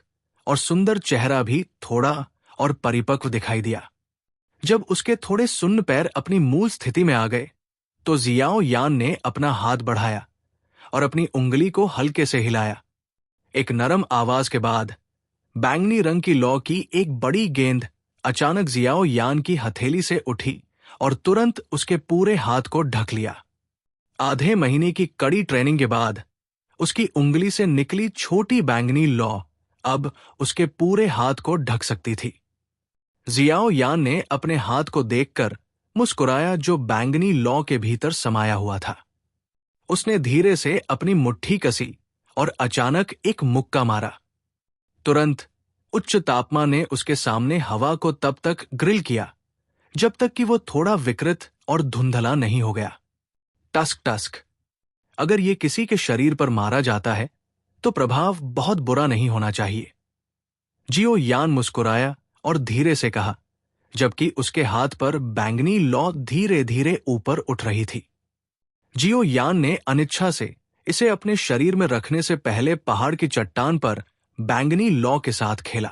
और सुंदर चेहरा भी थोड़ा और परिपक्व दिखाई दिया। जब उसके थोड़े सुन्न पैर अपनी मूल स्थिति में आ गए, तो जियाओ यान ने अपना हाथ बढ़ाया और अपनी उंगली को हल्के से हिलाया। एक नरम आवाज के बाद बैंगनी रंग की लौ की एक बड़ी गेंद अचानक जियाओ यान की हथेली से उठी और तुरंत उसके पूरे हाथ को ढक लिया। आधे महीने की कड़ी ट्रेनिंग के बाद उसकी उंगली से निकली छोटी बैंगनी लौ अब उसके पूरे हाथ को ढक सकती थी। जियाओ यान ने अपने हाथ को देखकर मुस्कुराया, जो बैंगनी लौ के भीतर समाया हुआ था। उसने धीरे से अपनी मुट्ठी कसी और अचानक एक मुक्का मारा। तुरंत उच्च तापमान ने उसके सामने हवा को तब तक ग्रिल किया जब तक कि वो थोड़ा विकृत और धुंधला नहीं हो गया। Tusk tusk. अगर ये किसी के शरीर पर मारा जाता है, तो प्रभाव बहुत बुरा नहीं होना चाहिए। जियो यान मुस्कुराया और धीरे से कहा, जबकि उसके हाथ पर बैंगनी लौ धीरे धीरे ऊपर उठ रही थी। जियो यान ने अनिच्छा से इसे अपने शरीर में रखने से पहले पहाड़ की चट्टान पर बैंगनी लौ के साथ खेला।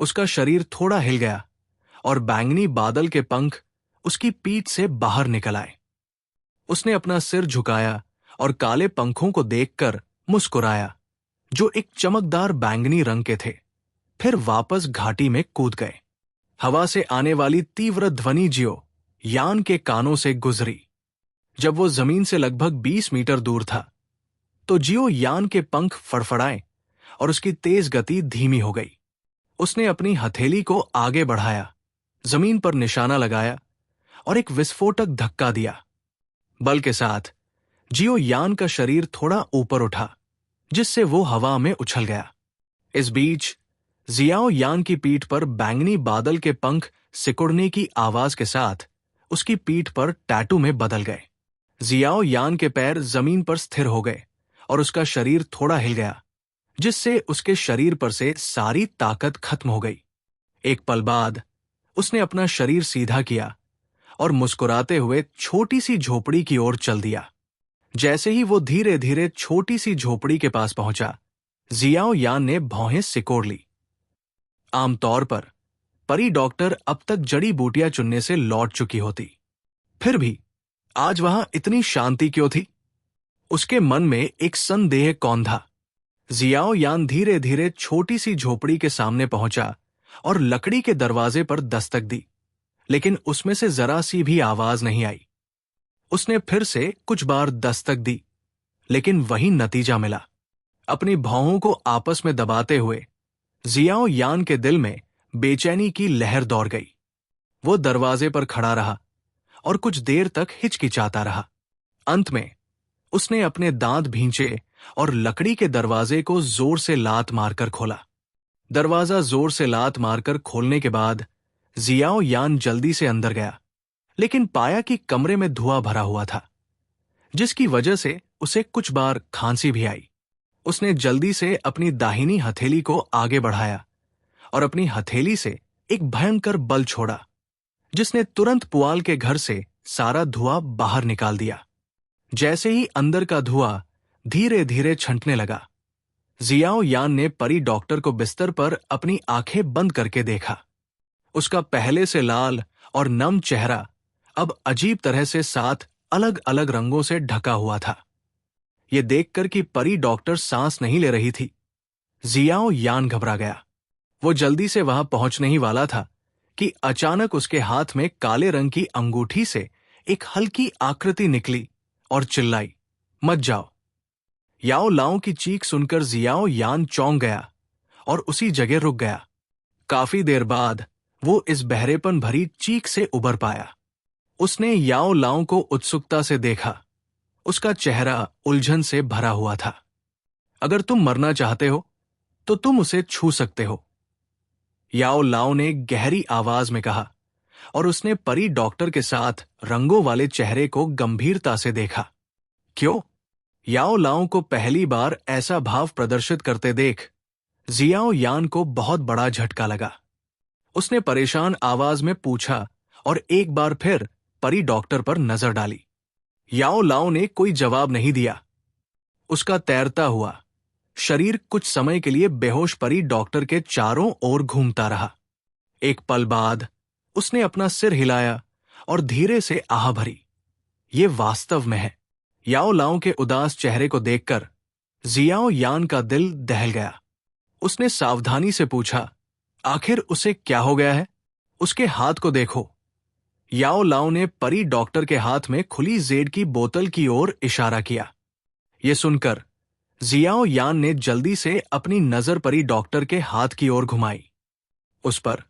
उसका शरीर थोड़ा हिल गया और बैंगनी बादल के पंख उसकी पीठ से बाहर निकल आए। उसने अपना सिर झुकाया और काले पंखों को देखकर मुस्कुराया, जो एक चमकदार बैंगनी रंग के थे। फिर वापस घाटी में कूद गए। हवा से आने वाली तीव्र ध्वनि जियो यान के कानों से गुजरी। जब वो जमीन से लगभग 20 मीटर दूर था, तो जियो यान के पंख फड़फड़ाए और उसकी तेज गति धीमी हो गई। उसने अपनी हथेली को आगे बढ़ाया, जमीन पर निशाना लगाया और एक विस्फोटक धक्का दिया। बल के साथ जियो यान का शरीर थोड़ा ऊपर उठा, जिससे वो हवा में उछल गया। इस बीच जियाओ यान की पीठ पर बैंगनी बादल के पंख सिकुड़ने की आवाज के साथ उसकी पीठ पर टैटू में बदल गए। जियाओ यान के पैर जमीन पर स्थिर हो गए और उसका शरीर थोड़ा हिल गया, जिससे उसके शरीर पर से सारी ताकत खत्म हो गई। एक पल बाद उसने अपना शरीर सीधा किया और मुस्कुराते हुए छोटी सी झोपड़ी की ओर चल दिया। जैसे ही वो धीरे धीरे छोटी सी झोपड़ी के पास पहुंचा, जियाओ यान ने भौहें सिकोड़ ली। आमतौर पर परी डॉक्टर अब तक जड़ी बूटियां चुनने से लौट चुकी होती, फिर भी आज वहां इतनी शांति क्यों थी? उसके मन में एक संदेह कौंधा। जियाओ यान धीरे धीरे छोटी सी झोपड़ी के सामने पहुंचा और लकड़ी के दरवाजे पर दस्तक दी। लेकिन उसमें से जरा सी भी आवाज नहीं आई। उसने फिर से कुछ बार दस्तक दी, लेकिन वही नतीजा मिला। अपनी भौहों को आपस में दबाते हुए जियाओ यान के दिल में बेचैनी की लहर दौड़ गई। वो दरवाजे पर खड़ा रहा और कुछ देर तक हिचकिचाता रहा। अंत में उसने अपने दांत भींचे और लकड़ी के दरवाजे को जोर से लात मारकर खोला। दरवाजा जोर से लात मारकर खोलने के बाद जियाओ यान जल्दी से अंदर गया, लेकिन पाया कि कमरे में धुआं भरा हुआ था, जिसकी वजह से उसे कुछ बार खांसी भी आई। उसने जल्दी से अपनी दाहिनी हथेली को आगे बढ़ाया और अपनी हथेली से एक भयंकर बल छोड़ा, जिसने तुरंत पुआल के घर से सारा धुआं बाहर निकाल दिया। जैसे ही अंदर का धुआं धीरे धीरे छंटने लगा, जियाओ यान ने परी डॉक्टर को बिस्तर पर अपनी आंखें बंद करके देखा। उसका पहले से लाल और नम चेहरा अब अजीब तरह से 7 अलग अलग रंगों से ढका हुआ था। यह देखकर कि परी डॉक्टर सांस नहीं ले रही थी, जियाओ यान घबरा गया। वो जल्दी से वहां पहुंचने ही वाला था कि अचानक उसके हाथ में काले रंग की अंगूठी से एक हल्की आकृति निकली और चिल्लाई, मत जाओ। याओ लाओ की चीख सुनकर जियाओ यान चौंक गया और उसी जगह रुक गया। काफी देर बाद वो इस बहरेपन भरी चीख से उबर पाया। उसने याओ लाओ को उत्सुकता से देखा। उसका चेहरा उलझन से भरा हुआ था। अगर तुम मरना चाहते हो तो तुम उसे छू सकते हो, याओ लाओ ने गहरी आवाज में कहा, और उसने परी डॉक्टर के साथ रंगों वाले चेहरे को गंभीरता से देखा। क्यों? याओ लाओ को पहली बार ऐसा भाव प्रदर्शित करते देख जियाओ यान को बहुत बड़ा झटका लगा। उसने परेशान आवाज में पूछा और एक बार फिर परी डॉक्टर पर नजर डाली। याओ लाओ ने कोई जवाब नहीं दिया। उसका तैरता हुआ शरीर कुछ समय के लिए बेहोश परी डॉक्टर के चारों ओर घूमता रहा। एक पल बाद उसने अपना सिर हिलाया और धीरे से आह भरी। ये वास्तव में है। याओ लाओ के उदास चेहरे को देखकर जियाओ यान का दिल दहल गया। उसने सावधानी से पूछा, आखिर उसे क्या हो गया है? उसके हाथ को देखो। याओ लाओ ने परी डॉक्टर के हाथ में खुली जेड की बोतल की ओर इशारा किया। यह सुनकर जियाओ यान ने जल्दी से अपनी नजर परी डॉक्टर के हाथ की ओर घुमाई। उस पर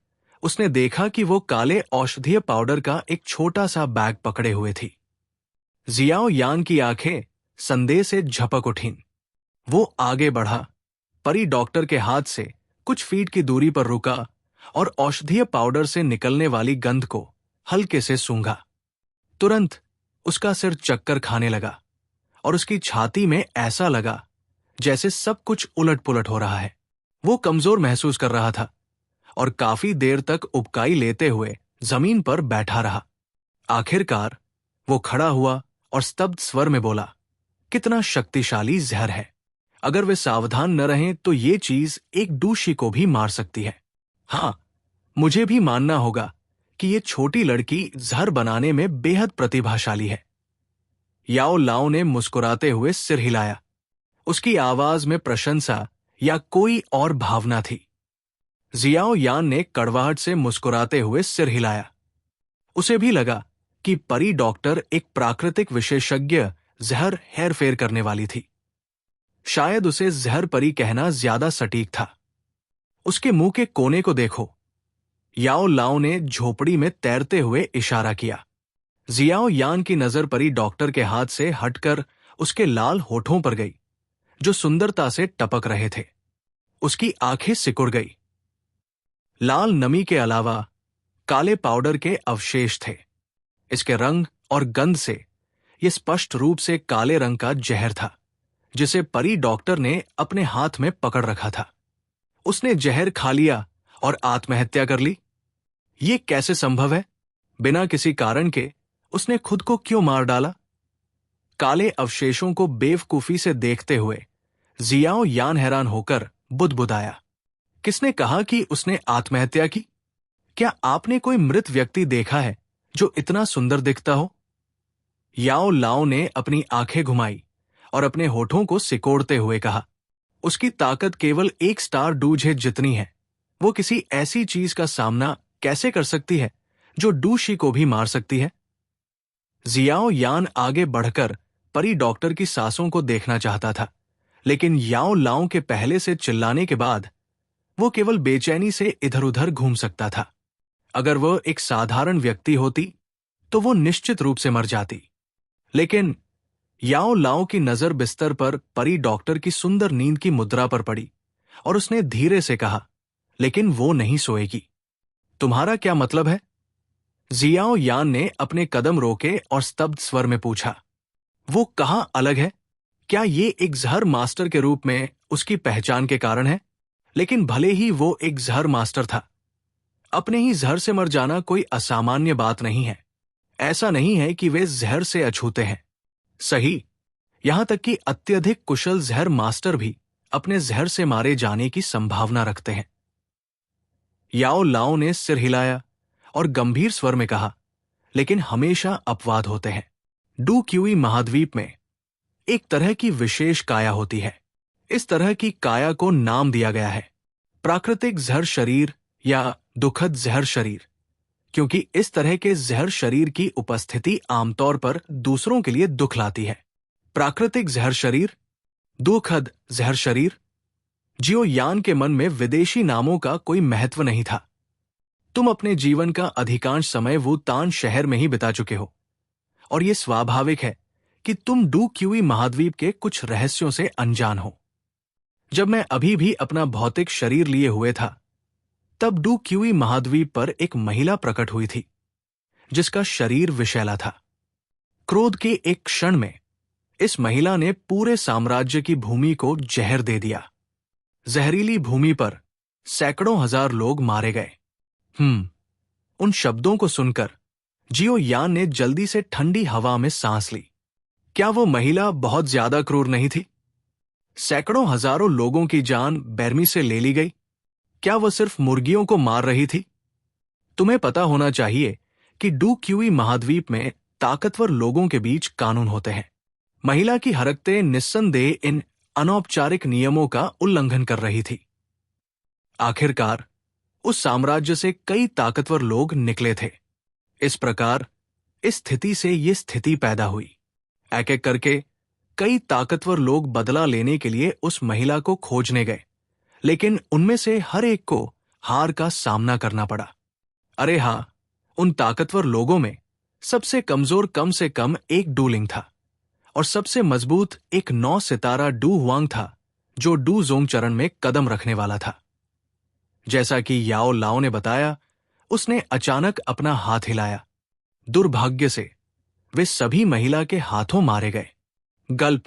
उसने देखा कि वो काले औषधीय पाउडर का एक छोटा सा बैग पकड़े हुए थी। जियाओ यान की आंखें संदेह से झपक उठीं। वो आगे बढ़ा, परी डॉक्टर के हाथ से कुछ फीट की दूरी पर रुका और औषधीय पाउडर से निकलने वाली गंध को हल्के से सूंघा। तुरंत उसका सिर चक्कर खाने लगा और उसकी छाती में ऐसा लगा जैसे सब कुछ उलट-पुलट हो रहा है। वो कमजोर महसूस कर रहा था और काफी देर तक उबकाई लेते हुए जमीन पर बैठा रहा। आखिरकार वो खड़ा हुआ और स्तब्ध स्वर में बोला, कितना शक्तिशाली जहर है। अगर वे सावधान न रहें तो ये चीज एक डूशी को भी मार सकती है। हाँ, मुझे भी मानना होगा कि ये छोटी लड़की जहर बनाने में बेहद प्रतिभाशाली है। याओ लाओ ने मुस्कुराते हुए सिर हिलाया। उसकी आवाज में प्रशंसा या कोई और भावना थी। जियाओ यान ने कड़वाहट से मुस्कुराते हुए सिर हिलाया। उसे भी लगा कि परी डॉक्टर एक प्राकृतिक विशेषज्ञ जहर हेरफेर करने वाली थी। शायद उसे जहर परी कहना ज्यादा सटीक था। उसके मुंह के कोने को देखो। याओ लाओ ने झोपड़ी में तैरते हुए इशारा किया। जियाओ यान की नजर परी डॉक्टर के हाथ से हटकर उसके लाल होठों पर गई, जो सुंदरता से टपक रहे थे। उसकी आंखें सिकुड़ गई। लाल नमी के अलावा काले पाउडर के अवशेष थे। इसके रंग और गंध से यह स्पष्ट रूप से काले रंग का जहर था, जिसे परी डॉक्टर ने अपने हाथ में पकड़ रखा था। उसने जहर खा लिया और आत्महत्या कर ली। ये कैसे संभव है? बिना किसी कारण के उसने खुद को क्यों मार डाला? काले अवशेषों को बेवकूफी से देखते हुए जियाओ यान हैरान होकर बुदबुदाया। किसने कहा कि उसने आत्महत्या की? क्या आपने कोई मृत व्यक्ति देखा है जो इतना सुंदर दिखता हो? याओ लाओ ने अपनी आंखें घुमाई और अपने होठों को सिकोड़ते हुए कहा, उसकी ताकत केवल एक स्टार डूज है जितनी है। वो किसी ऐसी चीज का सामना कैसे कर सकती है जो डूशी को भी मार सकती है? जियाओ यान आगे बढ़कर परी डॉक्टर की सांसों को देखना चाहता था, लेकिन याओ लाओ के पहले से चिल्लाने के बाद वो केवल बेचैनी से इधर उधर घूम सकता था। अगर वह एक साधारण व्यक्ति होती तो वो निश्चित रूप से मर जाती, लेकिन याओ लाओ की नजर बिस्तर पर परी डॉक्टर की सुंदर नींद की मुद्रा पर पड़ी और उसने धीरे से कहा, लेकिन वो नहीं सोएगी। तुम्हारा क्या मतलब है? जियाओ यान ने अपने कदम रोके और स्तब्ध स्वर में पूछा। वो कहाँ अलग है? क्या ये एक जहर मास्टर के रूप में उसकी पहचान के कारण है? लेकिन भले ही वो एक जहर मास्टर था, अपने ही जहर से मर जाना कोई असामान्य बात नहीं है। ऐसा नहीं है कि वे जहर से अछूते हैं। सही, यहां तक कि अत्यधिक कुशल जहर मास्टर भी अपने जहर से मारे जाने की संभावना रखते हैं। याओ लाओ ने सिर हिलाया और गंभीर स्वर में कहा, लेकिन हमेशा अपवाद होते हैं। डू क्यूई महाद्वीप में एक तरह की विशेष काया होती है। इस तरह की काया को नाम दिया गया है प्राकृतिक जहर शरीर या दुखद जहर शरीर, क्योंकि इस तरह के जहर शरीर की उपस्थिति आमतौर पर दूसरों के लिए दुख लाती है। प्राकृतिक जहर शरीर, दुखद जहर शरीर। जियो यान के मन में विदेशी नामों का कोई महत्व नहीं था। तुम अपने जीवन का अधिकांश समय वुतान शहर में ही बिता चुके हो, और यह स्वाभाविक है कि तुम डू क्यूई महाद्वीप के कुछ रहस्यों से अनजान हो। जब मैं अभी भी अपना भौतिक शरीर लिए हुए था, तब डू क्यूई महाद्वीप पर एक महिला प्रकट हुई थी, जिसका शरीर विषैला था। क्रोध के एक क्षण में इस महिला ने पूरे साम्राज्य की भूमि को जहर दे दिया। जहरीली भूमि पर सैकड़ों हजार लोग मारे गए। उन शब्दों को सुनकर जियो यान ने जल्दी से ठंडी हवा में सांस ली। क्या वो महिला बहुत ज्यादा क्रूर नहीं थी? सैकड़ों हजारों लोगों की जान बेरमी से ले ली गई। क्या वह सिर्फ मुर्गियों को मार रही थी? तुम्हें पता होना चाहिए कि डू क्यूई महाद्वीप में ताकतवर लोगों के बीच कानून होते हैं। महिला की हरकतें निस्संदेह इन अनौपचारिक नियमों का उल्लंघन कर रही थी। आखिरकार उस साम्राज्य से कई ताकतवर लोग निकले थे। इस प्रकार इस स्थिति से ये स्थिति पैदा हुई। एक एक करके कई ताकतवर लोग बदला लेने के लिए उस महिला को खोजने गए, लेकिन उनमें से हर एक को हार का सामना करना पड़ा। अरे हाँ, उन ताकतवर लोगों में सबसे कमजोर कम से कम एक डूलिंग था, और सबसे मजबूत एक 9 सितारा डू हुआंग था, जो डू जोंग चरण में कदम रखने वाला था। जैसा कि याओ लाओ ने बताया, उसने अचानक अपना हाथ हिलाया। दुर्भाग्य से वे सभी महिला के हाथों मारे गए। गल्प।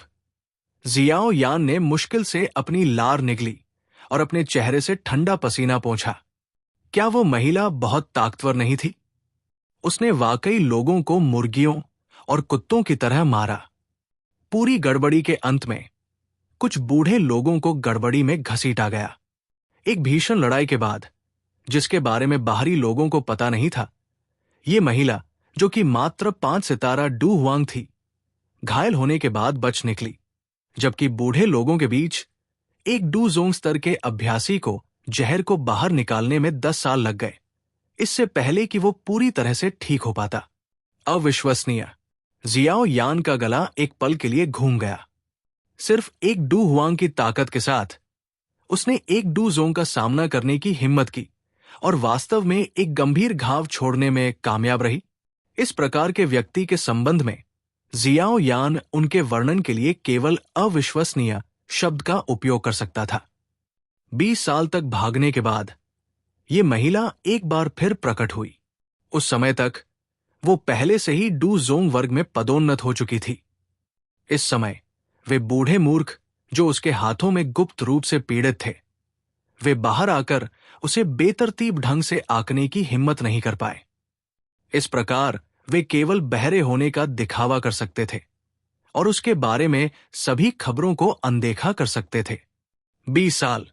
जियाओ यान ने मुश्किल से अपनी लार निगली और अपने चेहरे से ठंडा पसीना पोंछा। क्या वो महिला बहुत ताकतवर नहीं थी? उसने वाकई लोगों को मुर्गियों और कुत्तों की तरह मारा। पूरी गड़बड़ी के अंत में कुछ बूढ़े लोगों को गड़बड़ी में घसीटा गया। एक भीषण लड़ाई के बाद, जिसके बारे में बाहरी लोगों को पता नहीं था, ये महिला, जो कि मात्र 5 सितारा डू हुआंग थी, घायल होने के बाद बच निकली, जबकि बूढ़े लोगों के बीच एक डू जोंग स्तर के अभ्यासी को जहर को बाहर निकालने में 10 साल लग गए, इससे पहले कि वो पूरी तरह से ठीक हो पाता। अविश्वसनीय। जियाओ यान का गला एक पल के लिए घूम गया। सिर्फ एक डू हुआंग की ताकत के साथ उसने एक डू जोंग का सामना करने की हिम्मत की और वास्तव में एक गंभीर घाव छोड़ने में कामयाब रही। इस प्रकार के व्यक्ति के संबंध में जियाओ यान उनके वर्णन के लिए केवल अविश्वसनीय शब्द का उपयोग कर सकता था। 20 साल तक भागने के बाद ये महिला एक बार फिर प्रकट हुई। उस समय तक वो पहले से ही डू जोंग वर्ग में पदोन्नत हो चुकी थी। इस समय वे बूढ़े मूर्ख, जो उसके हाथों में गुप्त रूप से पीड़ित थे, वे बाहर आकर उसे बेतरतीब ढंग से आंकने की हिम्मत नहीं कर पाए। इस प्रकार वे केवल बहरे होने का दिखावा कर सकते थे और उसके बारे में सभी खबरों को अनदेखा कर सकते थे। 20 साल,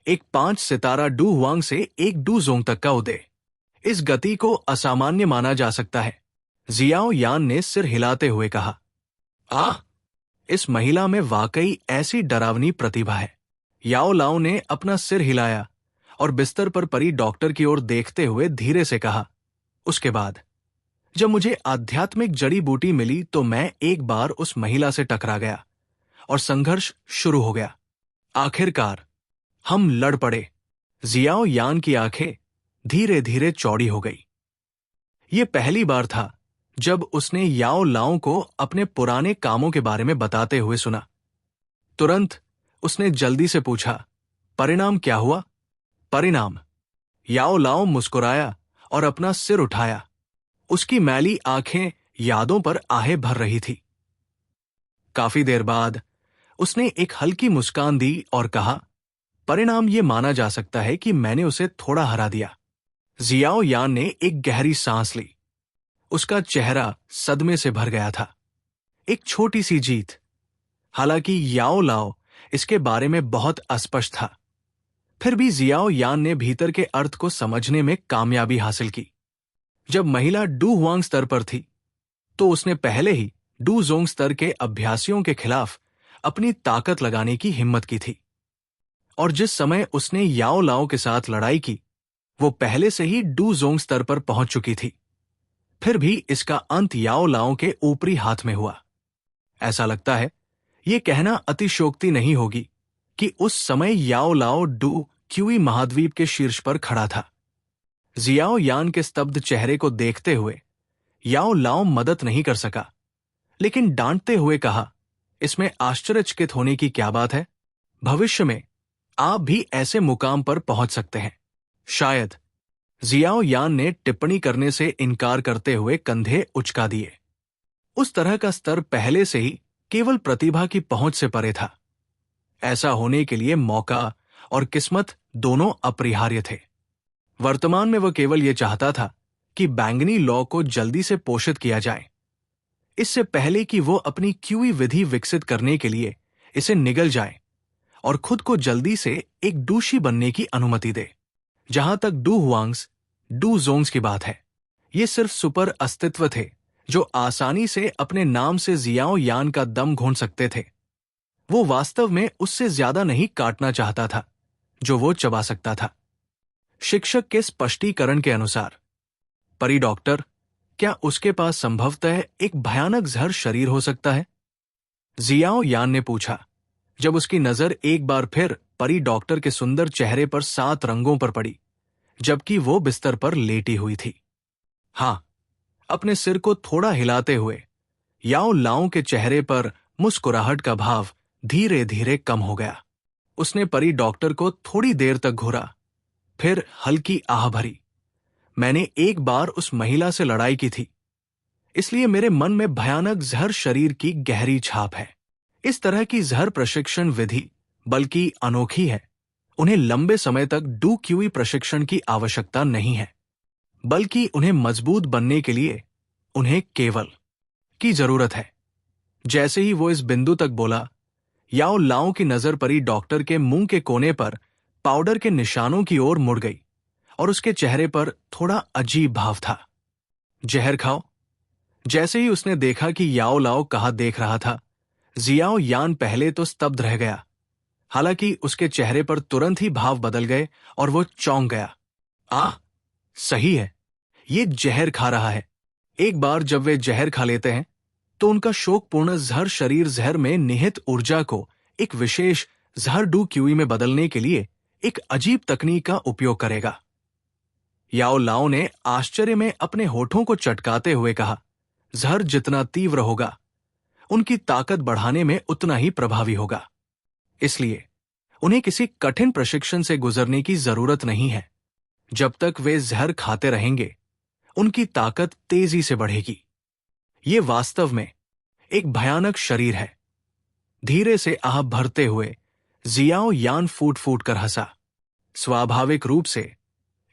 एक 5 सितारा डू हुआंग से एक डू जोंग तक का उदय, इस गति को असामान्य माना जा सकता है। जियाओ यान ने सिर हिलाते हुए कहा, इस महिला में वाकई ऐसी डरावनी प्रतिभा है। याओ लाओ ने अपना सिर हिलाया और बिस्तर पर पड़ी डॉक्टर की ओर देखते हुए धीरे से कहा, उसके बाद जब मुझे आध्यात्मिक जड़ी बूटी मिली तो मैं एक बार उस महिला से टकरा गया और संघर्ष शुरू हो गया। आखिरकार हम लड़ पड़े। जियाओ यान की आंखें धीरे धीरे चौड़ी हो गई। ये पहली बार था जब उसने याओ लाओ को अपने पुराने कामों के बारे में बताते हुए सुना। तुरंत उसने जल्दी से पूछा, परिणाम क्या हुआ? परिणाम? याओ लाओ मुस्कुराया और अपना सिर उठाया। उसकी मैली आंखें यादों पर आहें भर रही थी। काफी देर बाद उसने एक हल्की मुस्कान दी और कहा, परिणाम ये माना जा सकता है कि मैंने उसे थोड़ा हरा दिया। जियाओ यान ने एक गहरी सांस ली। उसका चेहरा सदमे से भर गया था। एक छोटी सी जीत। हालांकि याओ लाओ इसके बारे में बहुत अस्पष्ट था, फिर भी जियाओ यान ने भीतर के अर्थ को समझने में कामयाबी हासिल की। जब महिला डू हुआंग स्तर पर थी तो उसने पहले ही डू जोंग स्तर के अभ्यासियों के खिलाफ अपनी ताकत लगाने की हिम्मत की थी, और जिस समय उसने याओ लाओ के साथ लड़ाई की वो पहले से ही डू जोंग स्तर पर पहुंच चुकी थी। फिर भी इसका अंत याओ लाओ के ऊपरी हाथ में हुआ। ऐसा लगता है ये कहना अतिशयोक्ति नहीं होगी कि उस समय याओ लाओ डू क्यूई महाद्वीप के शीर्ष पर खड़ा था। जियाओ यान के स्तब्ध चेहरे को देखते हुए याओ लाओ मदद नहीं कर सका, लेकिन डांटते हुए कहा, इसमें आश्चर्यचकित होने की क्या बात है? भविष्य में आप भी ऐसे मुकाम पर पहुंच सकते हैं। शायद। जियाओ यान ने टिप्पणी करने से इनकार करते हुए कंधे उचका दिए। उस तरह का स्तर पहले से ही केवल प्रतिभा की पहुंच से परे था। ऐसा होने के लिए मौका और किस्मत दोनों अपरिहार्य थे। वर्तमान में वह केवल यह चाहता था कि बैंगनी लॉ को जल्दी से पोषित किया जाए, इससे पहले कि वो अपनी क्यूई विधि विकसित करने के लिए इसे निगल जाए और खुद को जल्दी से एक डूशी बनने की अनुमति दे। जहां तक डू हुआंग्स, डू जोंग्स की बात है, ये सिर्फ सुपर अस्तित्व थे जो आसानी से अपने नाम से जियाओ यान का दम घोंट सकते थे। वो वास्तव में उससे ज्यादा नहीं काटना चाहता था जो वो चबा सकता था। शिक्षक के स्पष्टीकरण के अनुसार परी डॉक्टर, क्या उसके पास संभवतः एक भयानक जहर शरीर हो सकता है? जियाओ यान ने पूछा, जब उसकी नजर एक बार फिर परी डॉक्टर के सुंदर चेहरे पर 7 रंगों पर पड़ी, जबकि वो बिस्तर पर लेटी हुई थी। हां, अपने सिर को थोड़ा हिलाते हुए याओ लाओ के चेहरे पर मुस्कुराहट का भाव धीरे धीरे कम हो गया। उसने परी डॉक्टर को थोड़ी देर तक घूरा, फिर हल्की आह भरी। मैंने एक बार उस महिला से लड़ाई की थी, इसलिए मेरे मन में भयानक जहर शरीर की गहरी छाप है। इस तरह की जहर प्रशिक्षण विधि बल्कि अनोखी है। उन्हें लंबे समय तक डू क्यूई प्रशिक्षण की आवश्यकता नहीं है, बल्कि उन्हें मजबूत बनने के लिए उन्हें केवल की जरूरत है। जैसे ही वो इस बिंदु तक बोला, याओ लाओ की नजर परी डॉक्टर के मुंह के कोने पर पाउडर के निशानों की ओर मुड़ गई और उसके चेहरे पर थोड़ा अजीब भाव था। जहर खाओ। जैसे ही उसने देखा कि याओ लाओ कहाँ देख रहा था, जियाओ यान पहले तो स्तब्ध रह गया। हालांकि उसके चेहरे पर तुरंत ही भाव बदल गए और वो चौंक गया। सही है, ये जहर खा रहा है। एक बार जब वे जहर खा लेते हैं तो उनका शोकपूर्ण जहर शरीर जहर में निहित ऊर्जा को एक विशेष जहर डू क्यूई में बदलने के लिए एक अजीब तकनीक का उपयोग करेगा। याओ लाओ ने आश्चर्य में अपने होठों को चटकाते हुए कहा, जहर जितना तीव्र होगा उनकी ताकत बढ़ाने में उतना ही प्रभावी होगा। इसलिए उन्हें किसी कठिन प्रशिक्षण से गुजरने की जरूरत नहीं है। जब तक वे जहर खाते रहेंगे उनकी ताकत तेजी से बढ़ेगी। ये वास्तव में एक भयानक शरीर है। धीरे से आह भरते हुए जियाओ यान फूट फूट कर हंसा। स्वाभाविक रूप से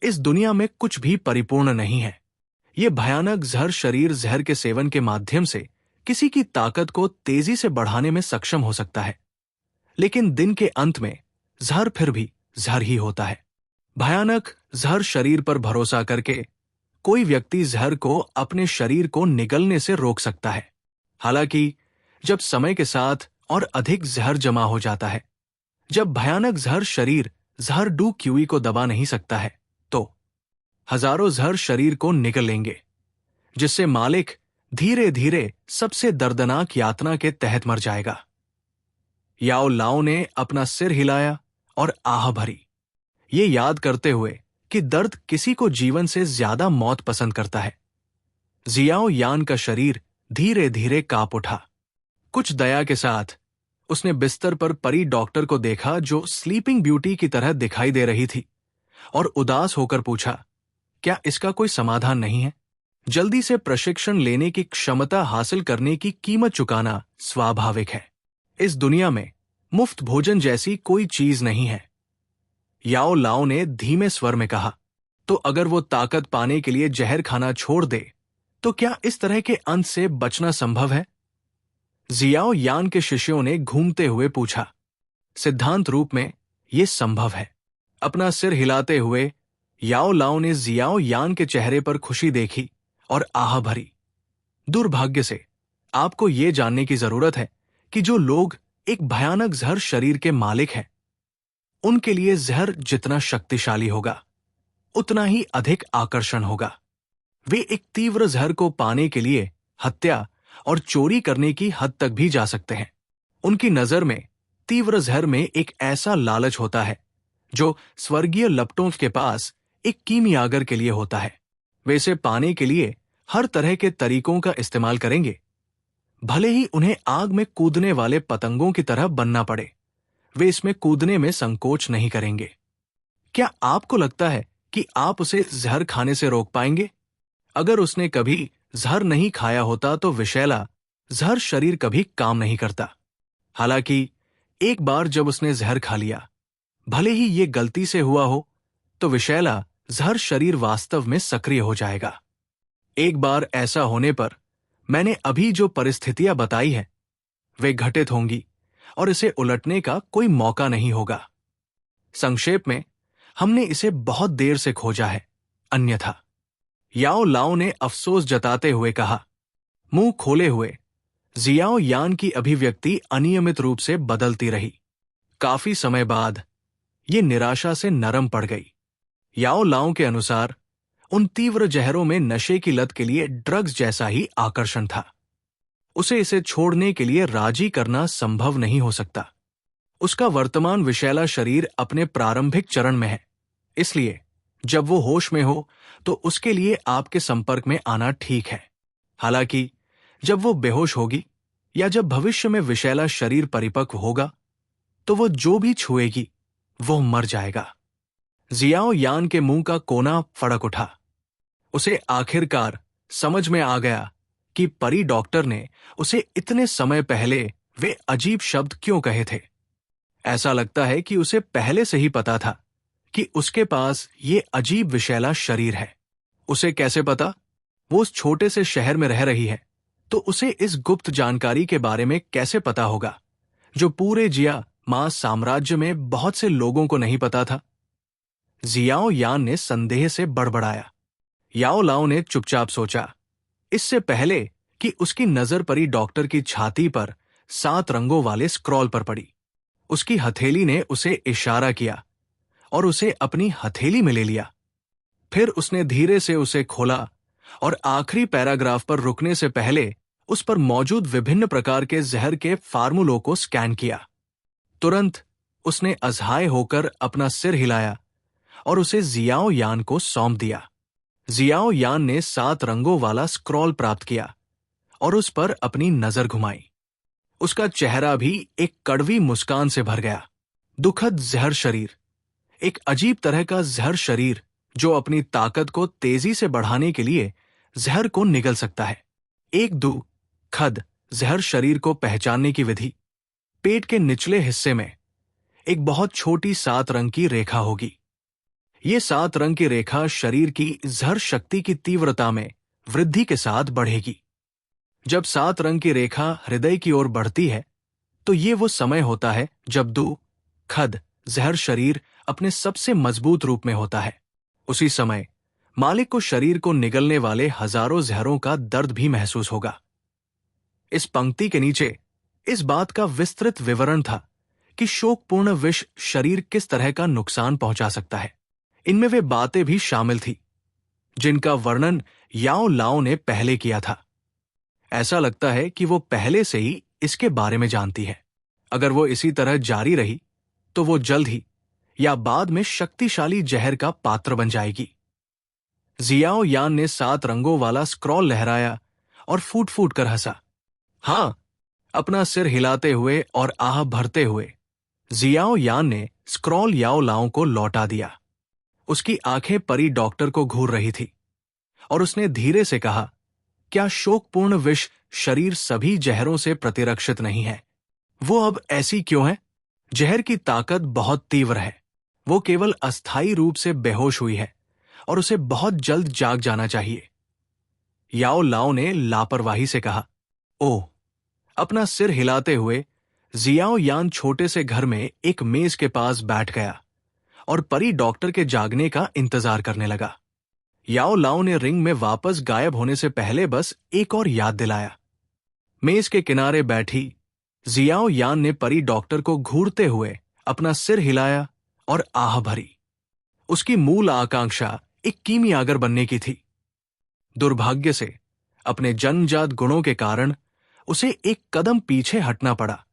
इस दुनिया में कुछ भी परिपूर्ण नहीं है। ये भयानक जहर शरीर जहर के सेवन के माध्यम से किसी की ताकत को तेजी से बढ़ाने में सक्षम हो सकता है, लेकिन दिन के अंत में जहर फिर भी जहर ही होता है। भयानक जहर शरीर पर भरोसा करके कोई व्यक्ति जहर को अपने शरीर को निगलने से रोक सकता है। हालांकि जब समय के साथ और अधिक जहर जमा हो जाता है, जब भयानक जहर शरीर जहर डू क्यूई को दबा नहीं सकता है, तो हजारों जहर शरीर को निगल लेंगे, जिससे मालिक धीरे धीरे सबसे दर्दनाक यातना के तहत मर जाएगा। याओ लाओ ने अपना सिर हिलाया और आह भरी, ये याद करते हुए कि दर्द किसी को जीवन से ज्यादा मौत पसंद करता है। जियाओ यान का शरीर धीरे धीरे कांप उठा। कुछ दया के साथ उसने बिस्तर पर परी डॉक्टर को देखा, जो स्लीपिंग ब्यूटी की तरह दिखाई दे रही थी, और उदास होकर पूछा, क्या इसका कोई समाधान नहीं है? जल्दी से प्रशिक्षण लेने की क्षमता हासिल करने की कीमत चुकाना स्वाभाविक है। इस दुनिया में मुफ्त भोजन जैसी कोई चीज नहीं है। याओ लाओ ने धीमे स्वर में कहा, तो अगर वो ताकत पाने के लिए जहर खाना छोड़ दे, तो क्या इस तरह के अंत से बचना संभव है? जियाओ यान के शिष्यों ने घूमते हुए पूछा। सिद्धांत रूप में यह संभव है। अपना सिर हिलाते हुए याओ लाओ ने जियाओ यान के चेहरे पर खुशी देखी और आह भरी। दुर्भाग्य से आपको यह जानने की जरूरत है कि जो लोग एक भयानक जहर शरीर के मालिक हैं, उनके लिए जहर जितना शक्तिशाली होगा, उतना ही अधिक आकर्षण होगा। वे एक तीव्र जहर को पाने के लिए हत्या और चोरी करने की हद तक भी जा सकते हैं। उनकी नजर में तीव्र जहर में एक ऐसा लालच होता है जो स्वर्गीय लपटों के पास एक कीमियागर के लिए होता है। वे इसे पाने के लिए हर तरह के तरीकों का इस्तेमाल करेंगे, भले ही उन्हें आग में कूदने वाले पतंगों की तरह बनना पड़े। वे इसमें कूदने में संकोच नहीं करेंगे। क्या आपको लगता है कि आप उसे जहर खाने से रोक पाएंगे? अगर उसने कभी जहर नहीं खाया होता तो विषैला जहर शरीर कभी काम नहीं करता। हालांकि एक बार जब उसने जहर खा लिया, भले ही ये गलती से हुआ हो, तो विषैला जहर शरीर वास्तव में सक्रिय हो जाएगा। एक बार ऐसा होने पर मैंने अभी जो परिस्थितियां बताई हैं, वे घटित होंगी और इसे उलटने का कोई मौका नहीं होगा। संक्षेप में, हमने इसे बहुत देर से खोजा है, अन्यथा। याओ लाओ ने अफसोस जताते हुए कहा। मुंह खोले हुए जियाओ यान की अभिव्यक्ति अनियमित रूप से बदलती रही। काफी समय बाद ये निराशा से नरम पड़ गई। याओ लाओ के अनुसार उन तीव्र जहरों में नशे की लत के लिए ड्रग्स जैसा ही आकर्षण था। उसे इसे छोड़ने के लिए राजी करना संभव नहीं हो सकता। उसका वर्तमान विषैला शरीर अपने प्रारंभिक चरण में है, इसलिए जब वो होश में हो तो उसके लिए आपके संपर्क में आना ठीक है। हालांकि जब वो बेहोश होगी या जब भविष्य में विषैला शरीर परिपक्व होगा, तो वो जो भी छुएगी वो मर जाएगा। जियाओ यान के मुंह का कोना फड़क उठा। उसे आखिरकार समझ में आ गया कि परी डॉक्टर ने उसे इतने समय पहले वे अजीब शब्द क्यों कहे थे। ऐसा लगता है कि उसे पहले से ही पता था कि उसके पास ये अजीब विषैला शरीर है। उसे कैसे पता? वो उस छोटे से शहर में रह रही है, तो उसे इस गुप्त जानकारी के बारे में कैसे पता होगा जो पूरे जिया मास साम्राज्य में बहुत से लोगों को नहीं पता था। जियाओ यान ने संदेह से बड़बड़ाया। याओ लाओ ने चुपचाप सोचा, इससे पहले कि उसकी नजर परी डॉक्टर की छाती पर 7 रंगों वाले स्क्रॉल पर पड़ी। उसकी हथेली ने उसे इशारा किया और उसे अपनी हथेली में ले लिया। फिर उसने धीरे से उसे खोला और आखिरी पैराग्राफ पर रुकने से पहले उस पर मौजूद विभिन्न प्रकार के जहर के फार्मूलों को स्कैन किया। तुरंत उसने अजहाय होकर अपना सिर हिलाया और उसे जियाओ यान को सौंप दिया। जियाओ यान ने 7 रंगों वाला स्क्रॉल प्राप्त किया और उस पर अपनी नजर घुमाई। उसका चेहरा भी एक कड़वी मुस्कान से भर गया। दुखद जहर शरीर, एक अजीब तरह का जहर शरीर जो अपनी ताकत को तेजी से बढ़ाने के लिए जहर को निगल सकता है। एक दुखद जहर शरीर को पहचानने की विधि, पेट के निचले हिस्से में एक बहुत छोटी 7 रंग की रेखा होगी। ये 7 रंग की रेखा शरीर की जहर शक्ति की तीव्रता में वृद्धि के साथ बढ़ेगी। जब 7 रंग की रेखा हृदय की ओर बढ़ती है, तो ये वो समय होता है जब दुखद जहर शरीर अपने सबसे मजबूत रूप में होता है। उसी समय मालिक को शरीर को निगलने वाले हजारों जहरों का दर्द भी महसूस होगा। इस पंक्ति के नीचे इस बात का विस्तृत विवरण था कि शोकपूर्ण विष शरीर किस तरह का नुकसान पहुंचा सकता है। इनमें वे बातें भी शामिल थी जिनका वर्णन याओ लाओ ने पहले किया था। ऐसा लगता है कि वो पहले से ही इसके बारे में जानती है। अगर वो इसी तरह जारी रही तो वो जल्द ही या बाद में शक्तिशाली जहर का पात्र बन जाएगी। जियाओ यान ने 7 रंगों वाला स्क्रॉल लहराया और फूट फूट कर हंसा। हां, अपना सिर हिलाते हुए और आह भरते हुए जियाओ यान ने स्क्रॉल याओ लाओ को लौटा दिया। उसकी आंखें परी डॉक्टर को घूर रही थी और उसने धीरे से कहा, क्या शोकपूर्ण विष शरीर सभी जहरों से प्रतिरक्षित नहीं है? वो अब ऐसी क्यों है? जहर की ताकत बहुत तीव्र है। वो केवल अस्थायी रूप से बेहोश हुई है और उसे बहुत जल्द जाग जाना चाहिए। याओ लाओ ने लापरवाही से कहा। ओह! अपना सिर हिलाते हुए जियाओ यान छोटे से घर में एक मेज के पास बैठ गया और परी डॉक्टर के जागने का इंतजार करने लगा। याओ लाओ ने रिंग में वापस गायब होने से पहले बस एक और याद दिलाया। मेज के किनारे बैठी जियाओ यान ने परी डॉक्टर को घूरते हुए अपना सिर हिलाया और आह भरी। उसकी मूल आकांक्षा एक कीमियागर बनने की थी। दुर्भाग्य से अपने जन्मजात गुणों के कारण उसे एक कदम पीछे हटना पड़ा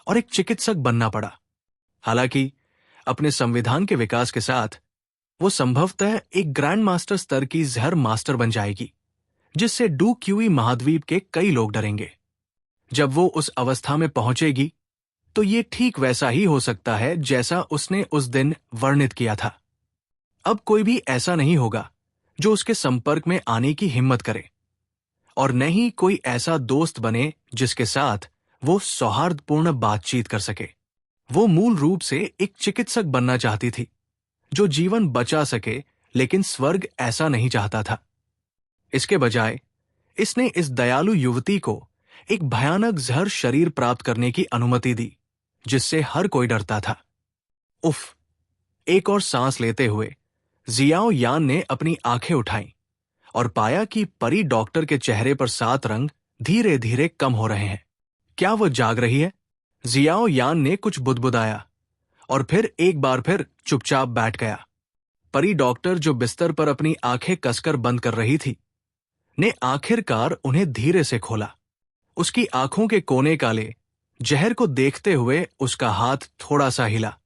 और एक चिकित्सक बनना पड़ा। हालांकि अपने संविधान के विकास के साथ वो संभवतः एक ग्रैंड मास्टर स्तर की जहर मास्टर बन जाएगी, जिससे डू क्यूई महाद्वीप के कई लोग डरेंगे। जब वो उस अवस्था में पहुंचेगी तो ये ठीक वैसा ही हो सकता है जैसा उसने उस दिन वर्णित किया था। अब कोई भी ऐसा नहीं होगा जो उसके संपर्क में आने की हिम्मत करे, और न ही कोई ऐसा दोस्त बने जिसके साथ वो सौहार्दपूर्ण बातचीत कर सके। वो मूल रूप से एक चिकित्सक बनना चाहती थी जो जीवन बचा सके, लेकिन स्वर्ग ऐसा नहीं चाहता था। इसके बजाय इसने इस दयालु युवती को एक भयानक जहर शरीर प्राप्त करने की अनुमति दी, जिससे हर कोई डरता था। उफ! एक और सांस लेते हुए जियाओ यान ने अपनी आंखें उठाईं और पाया कि परी डॉक्टर के चेहरे पर 7 रंग धीरे धीरे कम हो रहे हैं। क्या वो जाग रही है? जियाओ यान ने कुछ बुदबुदाया और फिर एक बार फिर चुपचाप बैठ गया। परी डॉक्टर, जो बिस्तर पर अपनी आंखें कसकर बंद कर रही थी, ने आखिरकार उन्हें धीरे से खोला। उसकी आंखों के कोने काले जहर को देखते हुए उसका हाथ थोड़ा सा हिला।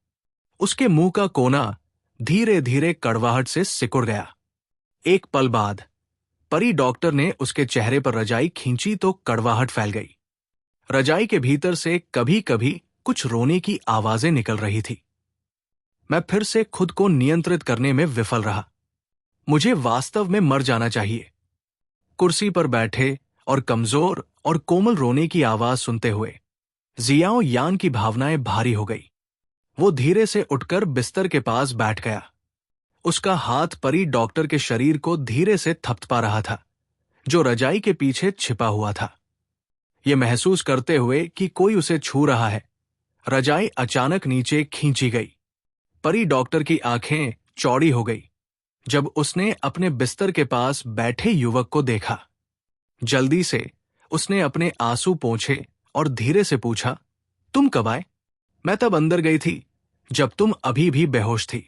उसके मुंह का कोना धीरे धीरे कड़वाहट से सिकुड़ गया। एक पल बाद परी डॉक्टर ने उसके चेहरे पर रजाई खींची तो कड़वाहट फैल गई। रजाई के भीतर से कभी कभी कुछ रोने की आवाजें निकल रही थी। मैं फिर से खुद को नियंत्रित करने में विफल रहा। मुझे वास्तव में मर जाना चाहिए। कुर्सी पर बैठे और कमजोर और कोमल रोने की आवाज सुनते हुए जियाओ यान की भावनाएं भारी हो गई। वो धीरे से उठकर बिस्तर के पास बैठ गया। उसका हाथ परी डॉक्टर के शरीर को धीरे से थपथपा रहा था, जो रजाई के पीछे छिपा हुआ था। ये महसूस करते हुए कि कोई उसे छू रहा है, रजाई अचानक नीचे खींची गई। परी डॉक्टर की आंखें चौड़ी हो गई जब उसने अपने बिस्तर के पास बैठे युवक को देखा। जल्दी से उसने अपने आंसू पोंछे और धीरे से पूछा, तुम कब आए? मैं तब अंदर गई थी जब तुम अभी भी बेहोश थी।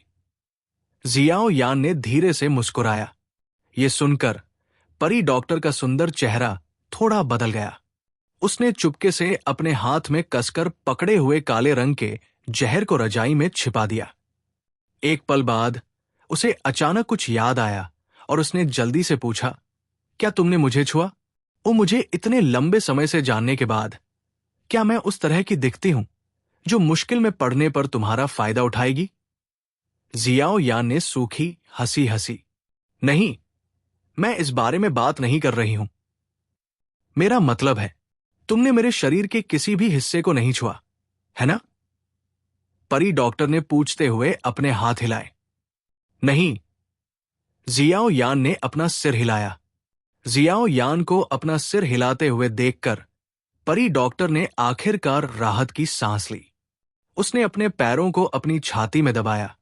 जियाओ यान ने धीरे से मुस्कुराया। ये सुनकर परी डॉक्टर का सुंदर चेहरा थोड़ा बदल गया। उसने चुपके से अपने हाथ में कसकर पकड़े हुए काले रंग के जहर को रजाई में छिपा दिया। एक पल बाद उसे अचानक कुछ याद आया और उसने जल्दी से पूछा, क्या तुमने मुझे छुआ? ओ, मुझे इतने लंबे समय से जानने के बाद, क्या मैं उस तरह की दिखती हूं जो मुश्किल में पड़ने पर तुम्हारा फायदा उठाएगी? जियाओ यान ने सूखी हंसी हंसी। नहीं, मैं इस बारे में बात नहीं कर रही हूं। मेरा मतलब है, तुमने मेरे शरीर के किसी भी हिस्से को नहीं छुआ, है ना? परी डॉक्टर ने पूछते हुए अपने हाथ हिलाए। नहीं। जियाओ यान ने अपना सिर हिलाया। जियाओ यान को अपना सिर हिलाते हुए देखकर परी डॉक्टर ने आखिरकार राहत की सांस ली। उसने अपने पैरों को अपनी छाती में दबाया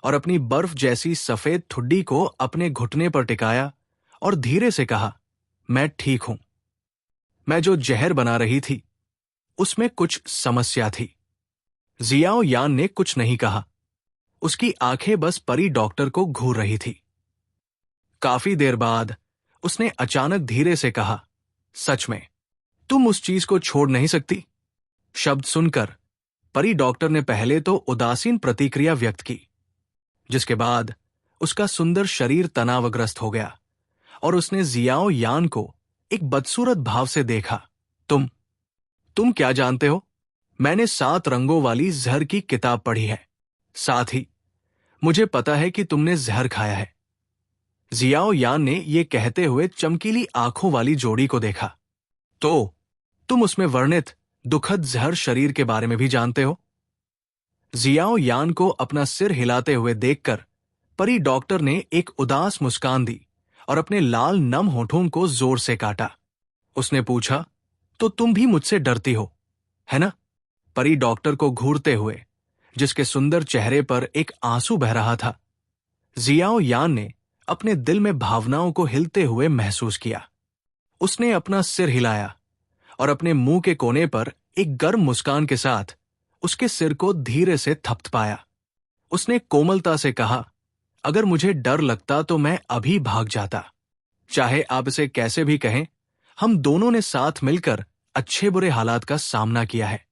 और अपनी बर्फ जैसी सफेद ठुड्डी को अपने घुटने पर टिकाया और धीरे से कहा, मैं ठीक हूं। मैं जो जहर बना रही थी उसमें कुछ समस्या थी। जियाओ यान ने कुछ नहीं कहा। उसकी आंखें बस परी डॉक्टर को घूर रही थी। काफी देर बाद उसने अचानक धीरे से कहा, सच में तुम उस चीज को छोड़ नहीं सकती? शब्द सुनकर परी डॉक्टर ने पहले तो उदासीन प्रतिक्रिया व्यक्त की, जिसके बाद उसका सुंदर शरीर तनावग्रस्त हो गया और उसने जियाओ यान को एक बदसूरत भाव से देखा। तुम क्या जानते हो? मैंने 7 रंगों वाली जहर की किताब पढ़ी है। साथ ही मुझे पता है कि तुमने जहर खाया है। जियाओ यान ने यह कहते हुए चमकीली आंखों वाली जोड़ी को देखा। तो तुम उसमें वर्णित दुखद जहर शरीर के बारे में भी जानते हो? जियाओ यान को अपना सिर हिलाते हुए देखकर परी डॉक्टर ने एक उदास मुस्कान दी और अपने लाल नम होठों को जोर से काटा। उसने पूछा, तो तुम भी मुझसे डरती हो, है ना? परी डॉक्टर को घूरते हुए, जिसके सुंदर चेहरे पर एक आंसू बह रहा था, जियाओ यान ने अपने दिल में भावनाओं को हिलते हुए महसूस किया। उसने अपना सिर हिलाया और अपने मुंह के कोने पर एक गर्म मुस्कान के साथ उसके सिर को धीरे से थपथपाया। उसने कोमलता से कहा, अगर मुझे डर लगता तो मैं अभी भाग जाता। चाहे आप इसे कैसे भी कहें, हम दोनों ने साथ मिलकर अच्छे बुरे हालात का सामना किया है।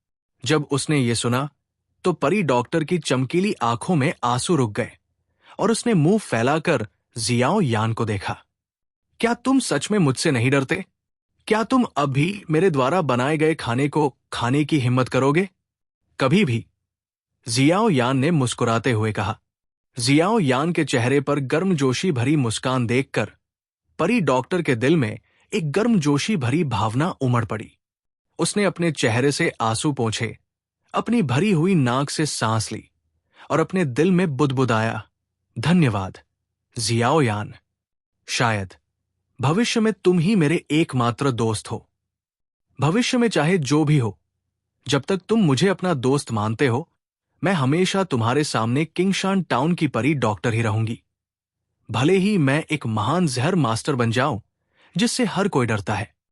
जब उसने ये सुना तो परी डॉक्टर की चमकीली आंखों में आंसू रुक गए और उसने मुंह फैलाकर जियाओ यान को देखा। क्या तुम सच में मुझसे नहीं डरते? क्या तुम अब भी मेरे द्वारा बनाए गए खाने को खाने की हिम्मत करोगे? कभी भी? जियाओ यान ने मुस्कुराते हुए कहा। जियाओ यान के चेहरे पर गर्मजोशी भरी मुस्कान देखकर परी डॉक्टर के दिल में एक गर्मजोशी भरी भावना उमड़ पड़ी। उसने अपने चेहरे से आंसू पोंछे, अपनी भरी हुई नाक से सांस ली और अपने दिल में बुदबुदाया, धन्यवाद जियाओ यान। शायद भविष्य में तुम ही मेरे एकमात्र दोस्त हो। भविष्य में चाहे जो भी हो, जब तक तुम मुझे अपना दोस्त मानते हो, मैं हमेशा तुम्हारे सामने किंगशान टाउन की परी डॉक्टर ही रहूंगी। भले ही मैं एक महान जहर मास्टर बन जाऊं जिससे हर कोई डरता है,